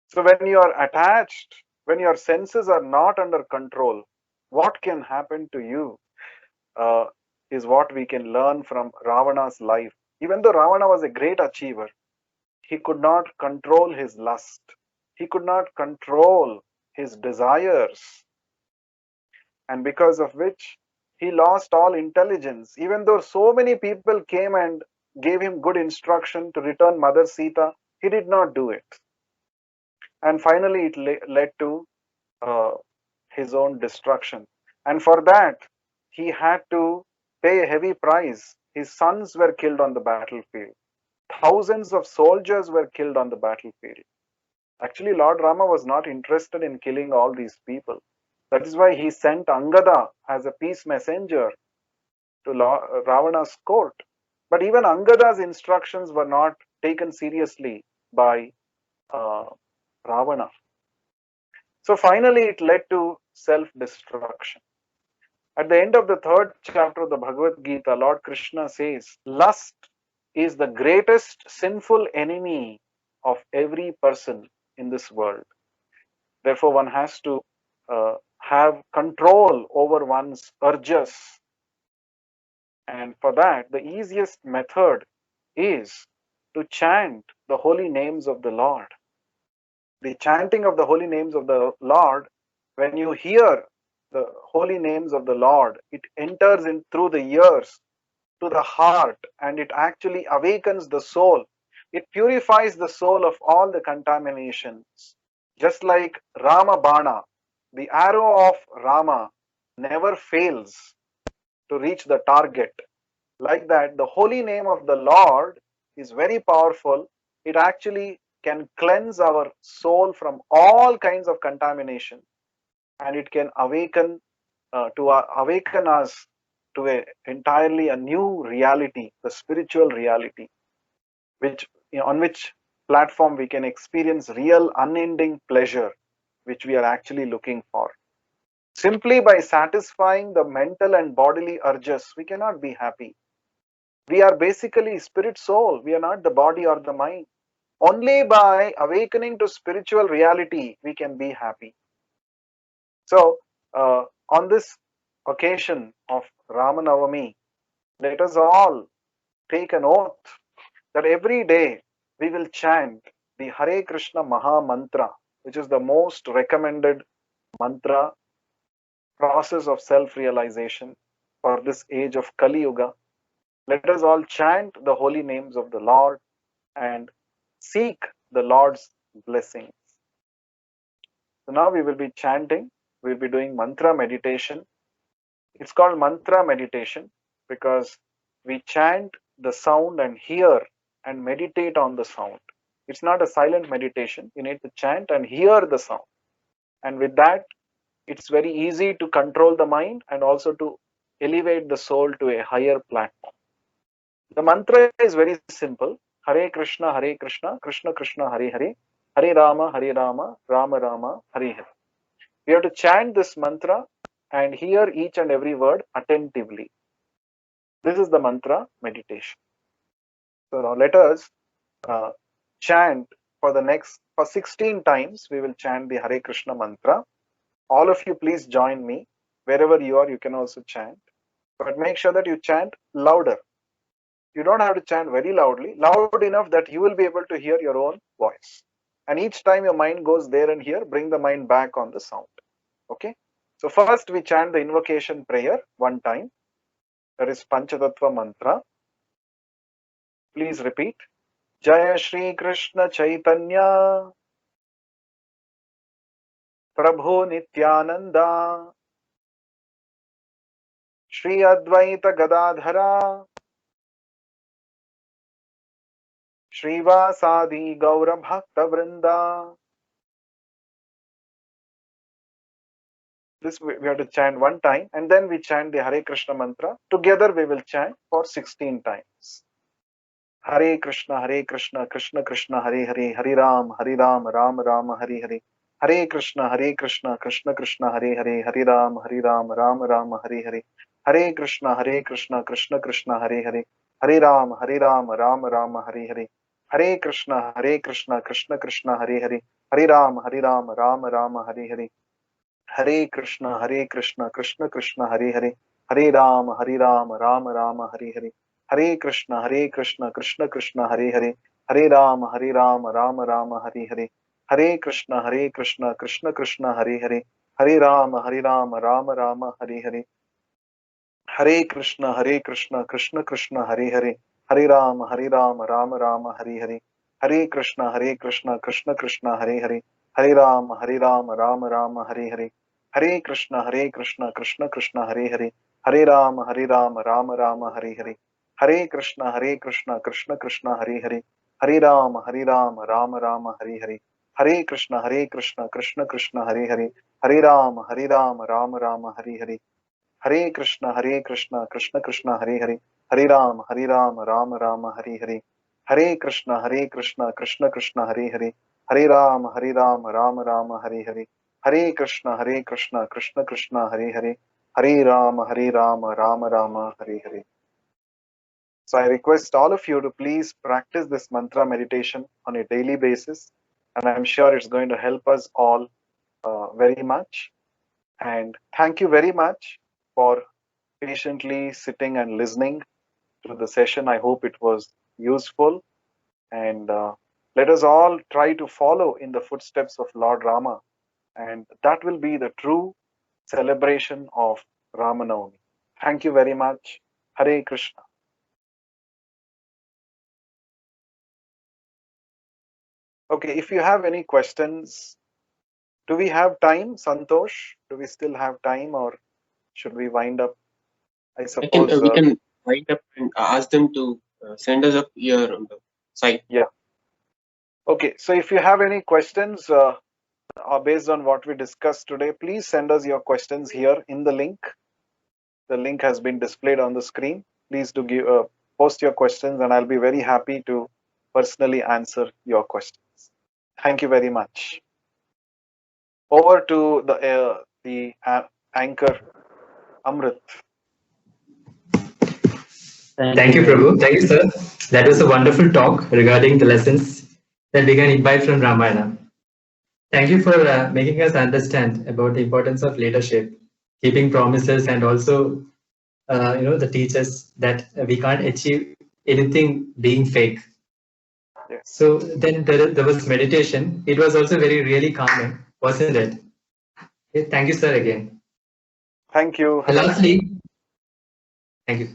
So when you are attached, when your senses are not under control, what can happen to you uh, is what we can learn from Ravana's life. Even though Ravana was a great achiever, he could not control his lust. He could not control his desires, and because of which he lost all intelligence. Even though so many people came and gave him good instruction to return Mother Sita, he did not do it. And finally, it led to uh, his own destruction. And for that, he had to pay a heavy price. His sons were killed on the battlefield. Thousands of soldiers were killed on the battlefield. Actually, Lord Rama was not interested in killing all these people. That is why he sent Angada as a peace messenger to Ravana's court. But even Angada's instructions were not taken seriously by uh, Ravana. So finally, it led to self-destruction. At the end of the third chapter of the Bhagavad Gita, Lord Krishna says, lust is the greatest sinful enemy of every person in this world. Therefore, one has to have control over one's urges. And for that, the easiest method is to chant the holy names of the Lord. The chanting of the holy names of the Lord, when you hear the holy names of the Lord, it enters in through the ears to the heart, and it actually awakens the soul. It purifies the soul of all the contaminations. Just like Rama Bana, the arrow of Rama never fails to reach the target. Like that, the holy name of the Lord is very powerful. It actually can cleanse our soul from all kinds of contamination, and it can awaken us to a entirely a new reality, the spiritual reality, which on which platform we can experience real unending pleasure, which we are actually looking for. Simply by satisfying the mental and bodily urges, we cannot be happy. We are basically spirit soul. We are not the body or the mind. Only by awakening to spiritual reality, we can be happy. So, on this occasion of Rama Navami, let us all take an oath that every day we will chant the Hare Krishna Maha Mantra, which is the most recommended mantra process of self-realization for this age of Kali Yuga. Let us all chant the holy names of the Lord and seek the Lord's blessings. So now we will be chanting, we'll be doing mantra meditation. It's called mantra meditation because we chant the sound and hear and meditate on the sound. It's not a silent meditation. You need to chant and hear the sound. And with that, it's very easy to control the mind and also to elevate the soul to a higher platform. The mantra is very simple. Hare Krishna, Krishna Krishna, Hare Hare, Hare Rama, Rama Rama, Hare Hare. We have to chant this mantra and hear each and every word attentively. This is the mantra meditation. So now let us chant for 16 times. We will chant the Hare Krishna mantra. All of you, please join me. Wherever you are, you can also chant. But make sure that you chant louder. You don't have to chant very loudly, loud enough that you will be able to hear your own voice. And each time your mind goes there and here, bring the mind back on the sound. Okay? So first we chant the invocation prayer one time. That is Panchatattva mantra. Please repeat. Jaya Shri Krishna Chaitanya Prabhu Nityananda Shri Advaita Gadadhara Shrivasadi Gaura Bhakta Vrinda. This we have to chant one time and then we chant the Hare Krishna mantra. Together we will chant for 16 times. Hare Krishna, Krishna Krishna, Hare Hare, Hare Ram, Ram Ram, Hare Hare. Hare Krishna, Krishna Krishna, Hare Hare, Hare Ram, Ram Ram, Hare Hare. Hare Krishna, Krishna Krishna, Hare Hare, Hare Ram, Ram Ram, Hare Hare. Hare Krishna, Krishna Krishna, Hare Hare, Hare Ram, Ram Ram, Hare Hare. Hare Krishna, Krishna Krishna, Hare Hare, Hare Ram, Ram Ram, Hare Hare. Hare Krishna, Krishna Krishna, Hare Hare, Hare Ram, Ram Ram, Hare Hare. Hare Krishna, Krishna Krishna, Hare Hare, Hare Ram, Ram Ram, Hare Hare. Hare Krishna, Krishna Krishna, Hare Hare, Hare Ram, Ram Ram, Hare Hare. Hare Krishna, Krishna Krishna, Hare Hare, Hare Ram, Ram Ram, Hare Hare. Hare Krishna, Krishna Krishna, Hare Hare, Hare Ram, Ram Ram, Hare Hare. Hare Krishna, Krishna Krishna, Hare Hare, Hare Ram, Ram Ram, Hare Hare. Hare Krishna, Krishna Krishna, Hare Hare, Hare Ram, Ram Ram, Hare Hare. Hare Krishna, Krishna Krishna, Hare Hare, Hare Ram, Ram Ram, Hare Hare. Hare Krishna, Krishna Krishna, Hare Hare, Hare Ram, Ram Ram, Hare Hare. Hare Krishna, Krishna Krishna, Hare Hare, Hare Ram, Ram Ram, Hare Hare. So I request all of you to please practice this mantra meditation on a daily basis, and I'm sure it's going to help us all very much. And thank you very much for patiently sitting and listening to the session. I hope it was useful, and let us all try to follow in the footsteps of Lord Rama, and that will be the true celebration of Rama Navami. Thank you very much. Hare Krishna. Okay, if you have any questions, do we have time, Santosh? Do we still have time, or should we wind up? I suppose we can wind up and ask them to send us up here on the site. Yeah. Okay, so if you have any questions based on what we discussed today, please send us your questions here in the link. The link has been displayed on the screen. Please do post your questions, and I'll be very happy to personally answer your questions. Thank you very much. Over to the anchor, Amrit. Thank you, Prabhu. Thank you, sir. That was a wonderful talk regarding the lessons that we can imbibe from Ramayana. Thank you for making us understand about the importance of leadership, keeping promises, and also, the teachers that we can't achieve anything being fake. Yes. So then there was meditation. It was also really calming, wasn't it? Okay, thank you, sir, again. Thank you. And lastly, thank you.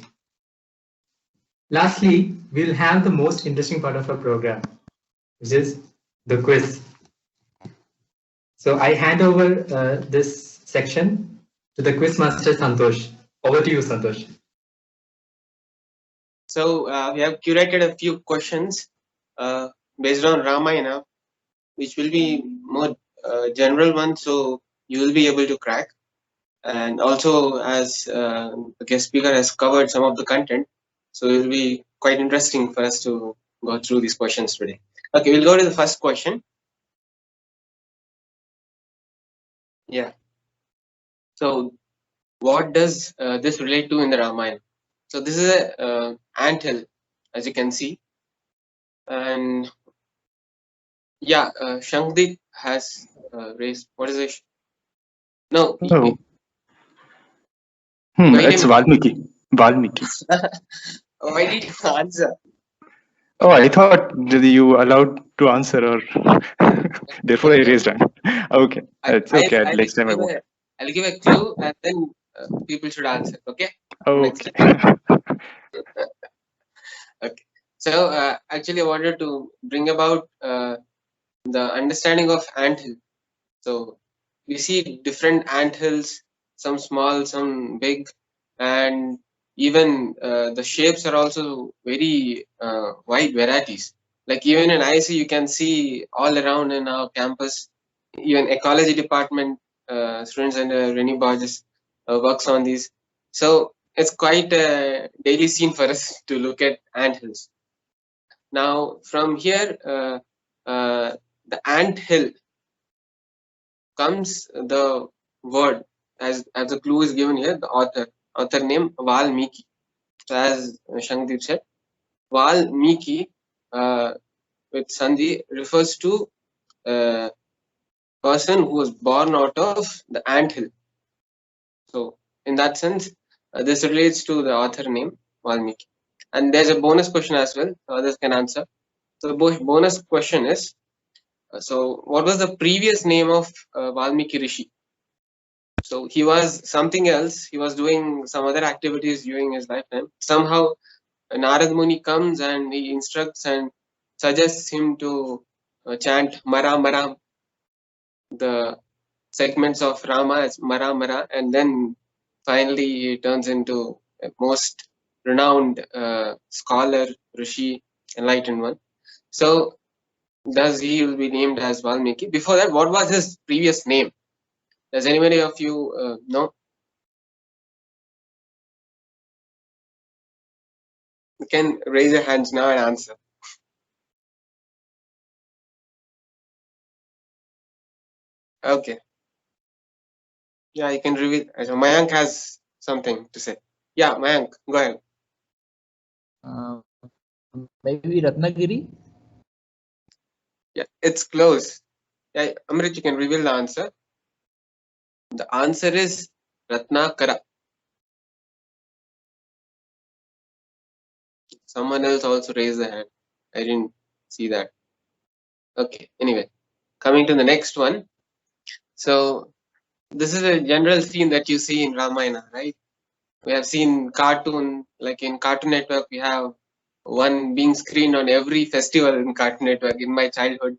Lastly, we'll have the most interesting part of our program, which is the quiz. So I hand over this section to the quiz master, Santosh. Over to you, Santosh. So we have curated a few questions based on Ramayana, which will be more general one, so you will be able to crack. And also, as the guest speaker has covered some of the content, so it will be quite interesting for us to go through these questions today. Okay, we'll go to the first question. Yeah. So, what does this relate to in the Ramayana? So, this is a anthill, as you can see, and yeah, Shankdeep has raised. What is it? No, Oh, wait a it's minute. Valmiki. Valmiki. Why did you answer? Oh, I thought that you allowed to answer, or therefore I Okay, raised hand. Okay, it's okay. Next time I won't. I'll give a clue, and then people should answer. Okay. Next Okay. time. Okay. So actually, I wanted to bring about the understanding of anthill. So we see different anthills, some small, some big, and even the shapes are also very wide varieties. Like even in IC, you can see all around in our campus. Even ecology department students and Rennie Borges works on these. So it's quite a daily scene for us to look at anthills. Now from here, the anthill comes the word, as the clue is given here, the author name Valmiki. So as Shankdeep said, Valmiki with Sandhi refers to a person who was born out of the anthill. So in that sense, this relates to the author name Valmiki. And there's a bonus question as well, so others can answer. So the bonus question is, so what was the previous name of Valmiki Rishi? So he was something else. He was doing some other activities during his lifetime. Somehow Narad Muni comes and he instructs and suggests him to chant Mara Mara, the segments of Rama as Mara Mara, and then finally he turns into a most renowned scholar, Rishi, enlightened one. So thus he will be named as Valmiki. Before that, what was his previous name? Does anybody of you know? You can raise your hands now and answer. Okay. Yeah, you can reveal. So Mayank has something to say. Yeah, Mayank, go ahead. Maybe Ratnagiri. Yeah, it's close. Yeah, Amrit, you can reveal the answer. The answer is Ratnakara. Someone else also raised the hand. I didn't see that. Okay, anyway, coming to the next one. So this is a general scene that you see in Ramayana, right? We have seen cartoon, like in Cartoon Network, we have one being screened on every festival in Cartoon Network in my childhood.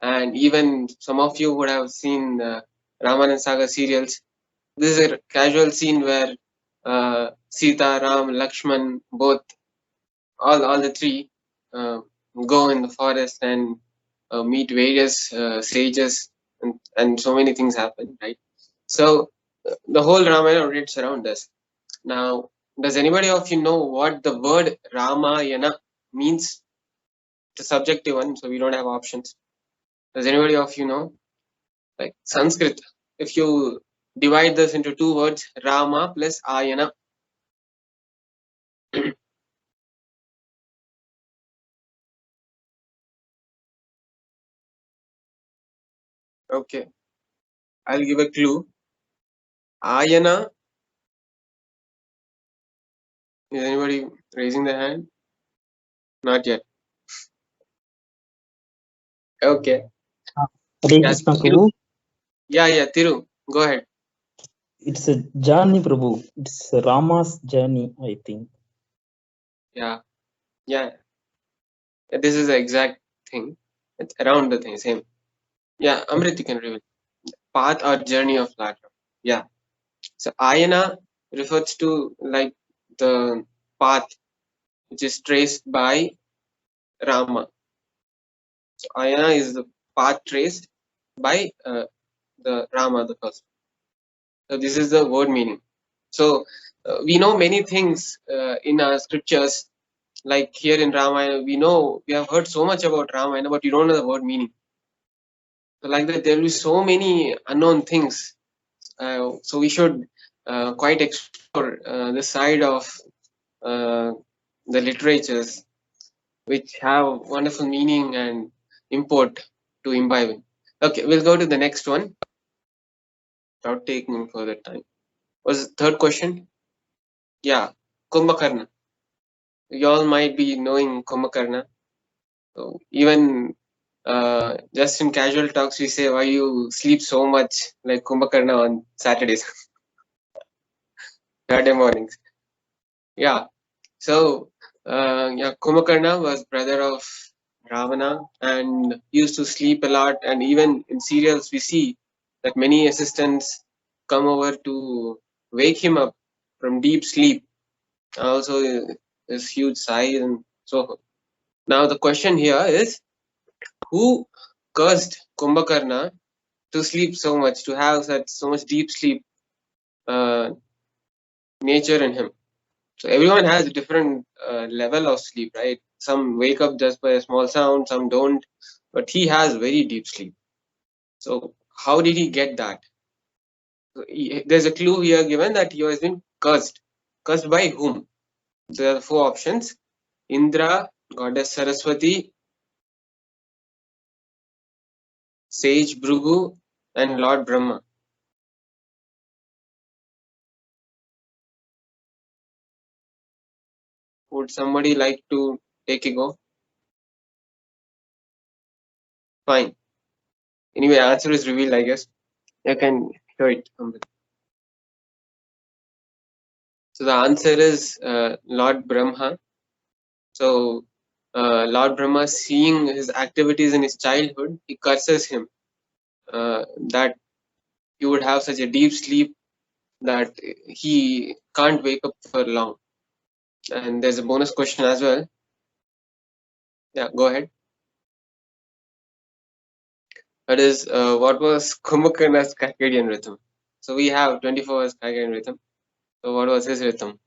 And even some of you would have seen Ramayana Saga serials. This is a casual scene where Sita, Ram, Lakshman, both, all the three go in the forest and meet various sages, and so many things happen, right? So the whole Ramayana rotates around this. Now, does anybody of you know what the word Ramayana means? It's a subjective one, so we don't have options. Does anybody of you know? Like Sanskrit, if you divide this into two words, Rama plus Ayana. Okay, I'll give a clue. Ayana. Is anybody raising their hand? Not yet. Okay. Hare Yeah, Krishna Thiru. Prabhu. Yeah, Thiru. Go ahead. It's a journey, Prabhu. It's Rama's journey, I think. Yeah. This is the exact thing. It's around the thing, same. Yeah, Amrit, you can reveal. Path or journey of life. Yeah. So Ayana refers to like the path which is traced by Rama. So Ayana is the path traced by the Rama, the first. So this is the word meaning. So we know many things in our scriptures, like here in Ramayana, we have heard so much about Ramayana, but you don't know the word meaning. So like that, there will be so many unknown things. So we should quite explore the side of uh, the literatures which have wonderful meaning and import to imbibe in. Okay, we'll go to the next one without taking further time. Was third question? Yeah, Kumbhakarna. You all might be knowing Kumbhakarna. So even just in casual talks, we say, why you sleep so much like Kumbhakarna on Saturdays, Saturday mornings. Yeah. So yeah, Kumbhakarna was brother of Ravana and used to sleep a lot. And even in serials, we see that many assistants come over to wake him up from deep sleep. Also, this huge sigh and so forth. Now the question here is, who cursed Kumbhakarna to sleep so much, to have such so much deep sleep uh, nature in him? So everyone has a different level of sleep, right? Some wake up just by a small sound, some don't, but he has very deep sleep. So how did he get that? So there's a clue here given that he has been cursed. Cursed by whom? There are four options: Indra, goddess Saraswati, sage Bhrigu, and Lord Brahma. Would somebody like to take a go? Fine. Anyway, answer is revealed, I guess. You can hear it. So the answer is Lord Brahma. So Lord Brahma, seeing his activities in his childhood, he curses him that he would have such a deep sleep that he can't wake up for long. And there's a bonus question as well. Yeah, go ahead. That is, what was Kumbhakarna's circadian rhythm? So we have 24 hours circadian rhythm. So what was his rhythm?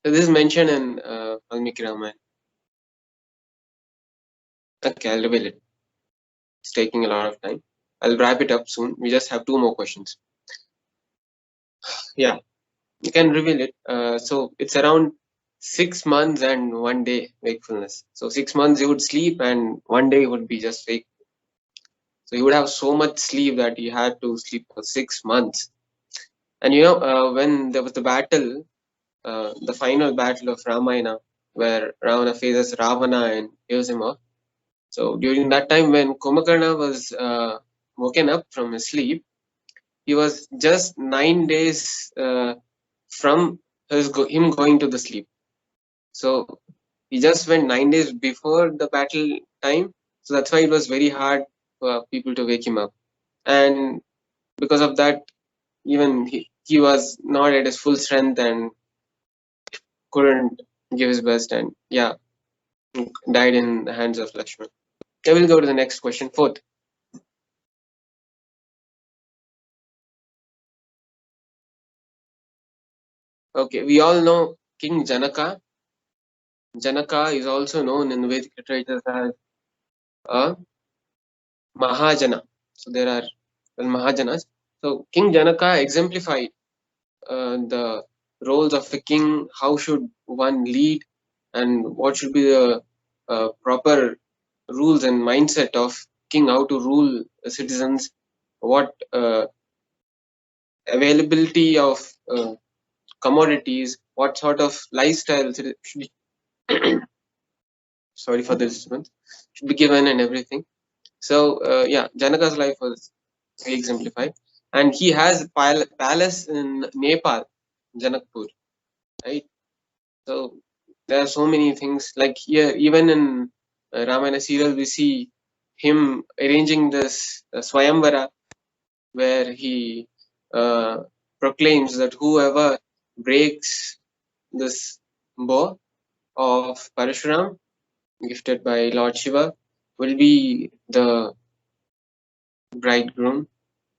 So this is mentioned in Valmiki Ramayana. Okay, I'll reveal it. It's taking a lot of time. I'll wrap it up soon. We just have two more questions. Yeah, you can reveal it. So it's around 6 months and 1 day wakefulness. So 6 months you would sleep and 1 day would be just wake. So you would have so much sleep that you had to sleep for 6 months. And when there was the battle, the final battle of Ramayana, where Ravana faces Ravana and kills him off. So during that time, when Kumbhakarna was woken up from his sleep, he was just 9 days from him going to the sleep. So he just went 9 days before the battle time. So that's why it was very hard for people to wake him up. And because of that, even he was not at his full strength and couldn't give his best. And yeah, died in the hands of Lakshman. I will go to the next question. Fourth. Okay, we all know King Janaka. Janaka is also known in Vedic literature as a Mahajana. So there are Mahajanas. So King Janaka exemplified the roles of a king, how should one lead, and what should be the proper rules and mindset of king, how to rule citizens, what availability of commodities, what sort of lifestyle should be sorry for the disturbance, should be given and everything. So yeah, Janaka's life was very exemplified, and he has palace in Nepal, Janakpur, right? So there are so many things like here, even in Ramayana serial, we see him arranging this Swayamvara, where he uh, proclaims that whoever breaks this bow of Parashuram, gifted by Lord Shiva, will be the bridegroom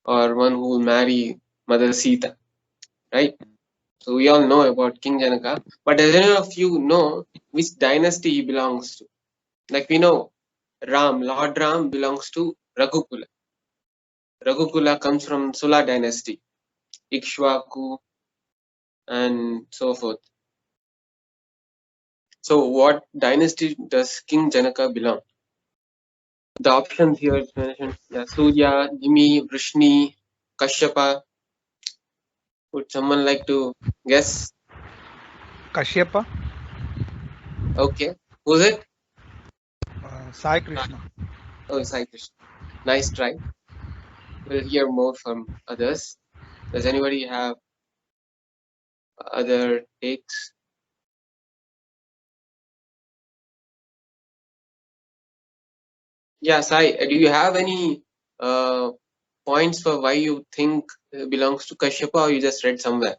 or one who will marry Mother Sita, right? So we all know about King Janaka, but does any of you know which dynasty he belongs to? Like we know Ram, Lord Ram belongs to Raghukula. Raghukula comes from Sula dynasty, Ikshwaku and so forth. So what dynasty does King Janaka belong? The options here is mentioned: Surya, Nimi, Vrishni, Kashyapa. Would someone like to guess? Kashyapa, Okay, who's it? Sai Krishna. Oh, Sai Krishna. Nice try. We'll hear more from others. Does anybody have other takes? Yeah, Sai, do you have any points for why you think it belongs to Kashyapa, or you just read somewhere?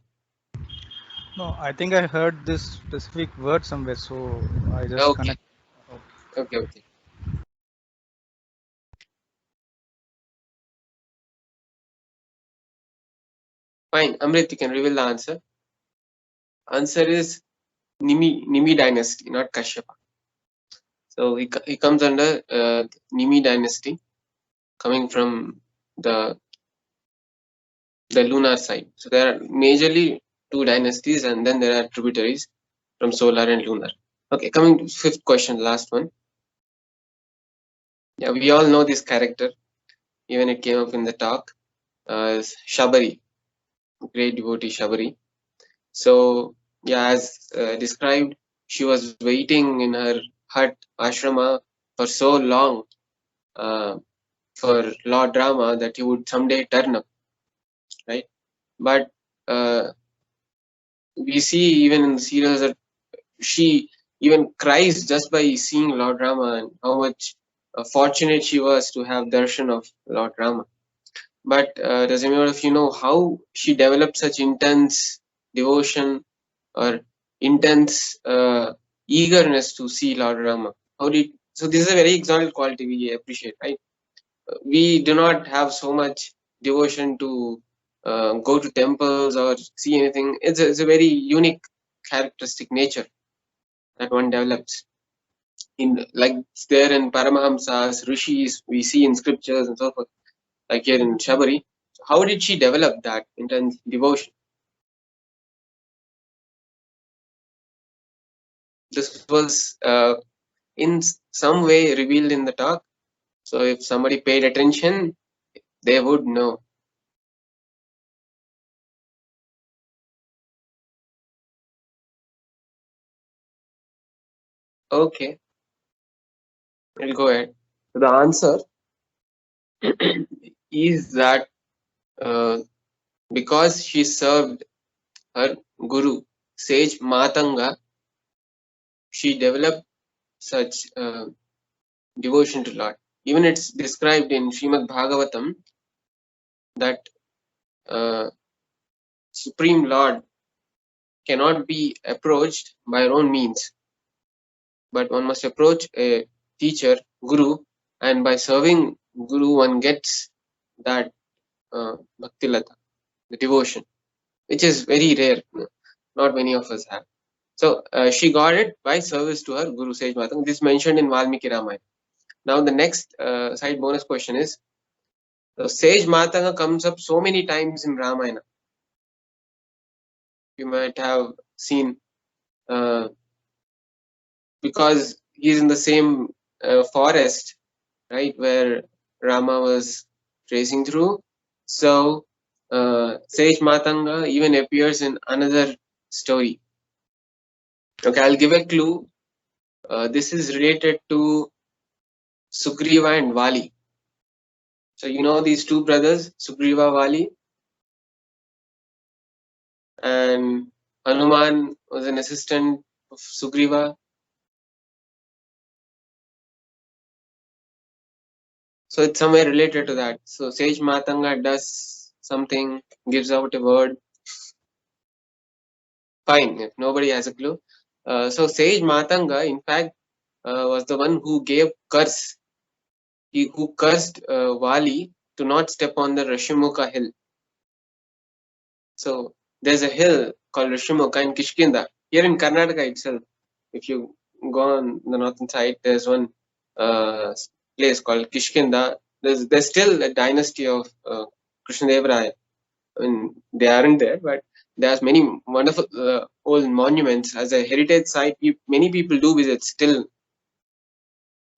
No, I think I heard this specific word somewhere, so I just Okay, connect. okay. Fine, Amrit, you can reveal the answer. Answer is Nimi dynasty, not Kashyapa. So he comes under Nimi dynasty, coming from the lunar side. So there are majorly two dynasties, and then there are tributaries from solar and lunar. Okay, coming to fifth question, last one. Yeah, we all know this character. Even it came up in the talk. Shabari, great devotee Shabari. So yeah, as described, she was waiting in her hut ashrama for so long for Lord Rama that he would someday turn up, right? But we see even in the serials that she even cries just by seeing Lord Rama, and how much fortunate she was to have darshan of Lord Rama. But does anyone of you know how she developed such intense devotion or intense eagerness to see Lord Rama? So this is a very exalted quality we appreciate, right? We do not have so much devotion to go to temples or see anything. It's a very unique characteristic nature that one develops. Like it's there in Paramahamsas, Rishis, we see in scriptures and so forth, like here in Shabari. How did she develop that intense devotion? This was in some way revealed in the talk. So if somebody paid attention, they would know. Okay, I'll go ahead. So the answer is that because she served her guru, sage Matanga, she developed such devotion to Lord. Even it's described in Srimad Bhagavatam that Supreme Lord cannot be approached by our own means, but one must approach a teacher, guru, and by serving guru, one gets that bhaktilata, the devotion, which is very rare. Not many of us have. So she got it by service to her guru, Sage Matanga. This is mentioned in Valmiki Ramayana. Now the next side bonus question is, Sage Matanga comes up so many times in Ramayana. You might have seen because he's in the same forest, right, where Rama was racing through. So Sage Matanga even appears in another story. Okay, I'll give a clue. This is related to Sugriva and Vali. So you know these two brothers, Sugriva, Vali, and Hanuman was an assistant of Sugriva. So it's somewhere related to that. So Sage Matanga does something, gives out a word. Fine, if nobody has a clue. So Sage Matanga, in fact, was the one who gave curse. Who cursed Vali to not step on the Rashimukha hill. So there's a hill called Rashimukha in Kishkindha. Here in Karnataka itself, if you go on the northern side, there's one place called Kishkindha. There's still a dynasty of Krishnadevaraya. I mean, they aren't there, but there's many wonderful old monuments as a heritage site. Many people do visit still,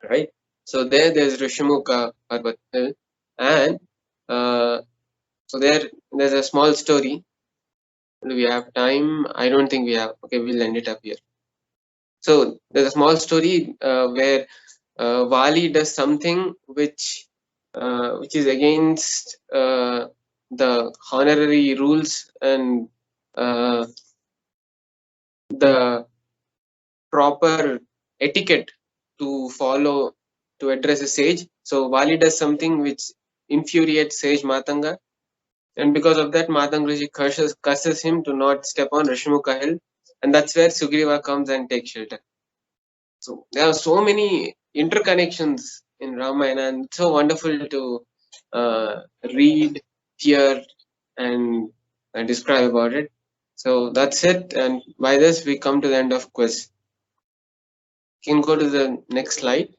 right? So there's Rishimukha Parvat Hill, and so there's a small story. Do we have time? I don't think we have. Okay, we'll end it up here. So there's a small story where Vali does something which is against the honorary rules and the proper etiquette to follow to address a sage. So Vali does something which infuriates sage Matanga, and because of that Matanga Rishi curses him to not step on Rashimukha hill, and that's where Sugriva comes and takes shelter. So there are so many interconnections in Ramayana, and it's so wonderful to read, hear, and describe about it. So that's it, and by this we come to the end of quiz. You can go to the next slide.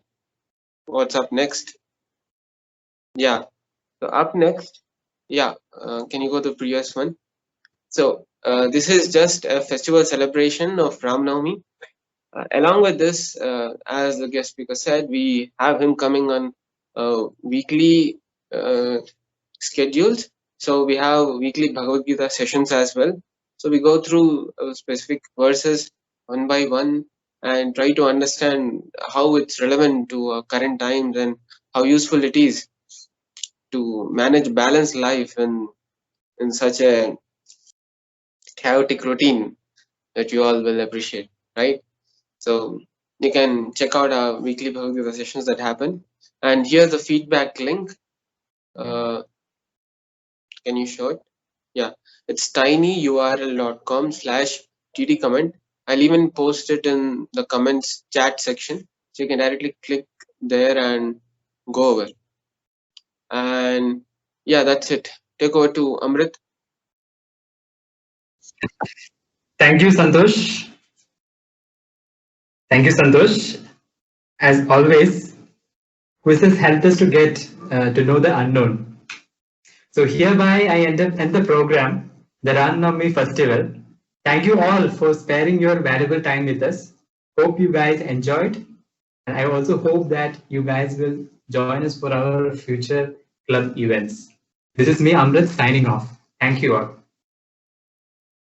What's up next? Yeah, so up next, yeah, can you go to the previous one? So this is just a festival celebration of Ram Navami. Along with this, as the guest speaker said, we have him coming on weekly schedules. So we have weekly Bhagavad Gita sessions as well. So we go through specific verses one by one and try to understand how it's relevant to current times and how useful it is to manage balanced life in such a chaotic routine that you all will appreciate, right? So you can check out our weekly Bhagavad Gita sessions that happen. And here's the feedback link. Can you show it? Yeah, it's tinyurl.com/tdcomment. I'll even post it in the comments chat section. So you can directly click there and go over. And yeah, that's it. Take over to Amrit. Thank you, Santosh. Thank you, Santosh. As always, quizzes help us to get to know the unknown. So hereby I end the program, the Ram Navami Festival. Thank you all for sparing your valuable time with us. Hope you guys enjoyed, and I also hope that you guys will join us for our future club events. This is me, Amrit, signing off. Thank you all.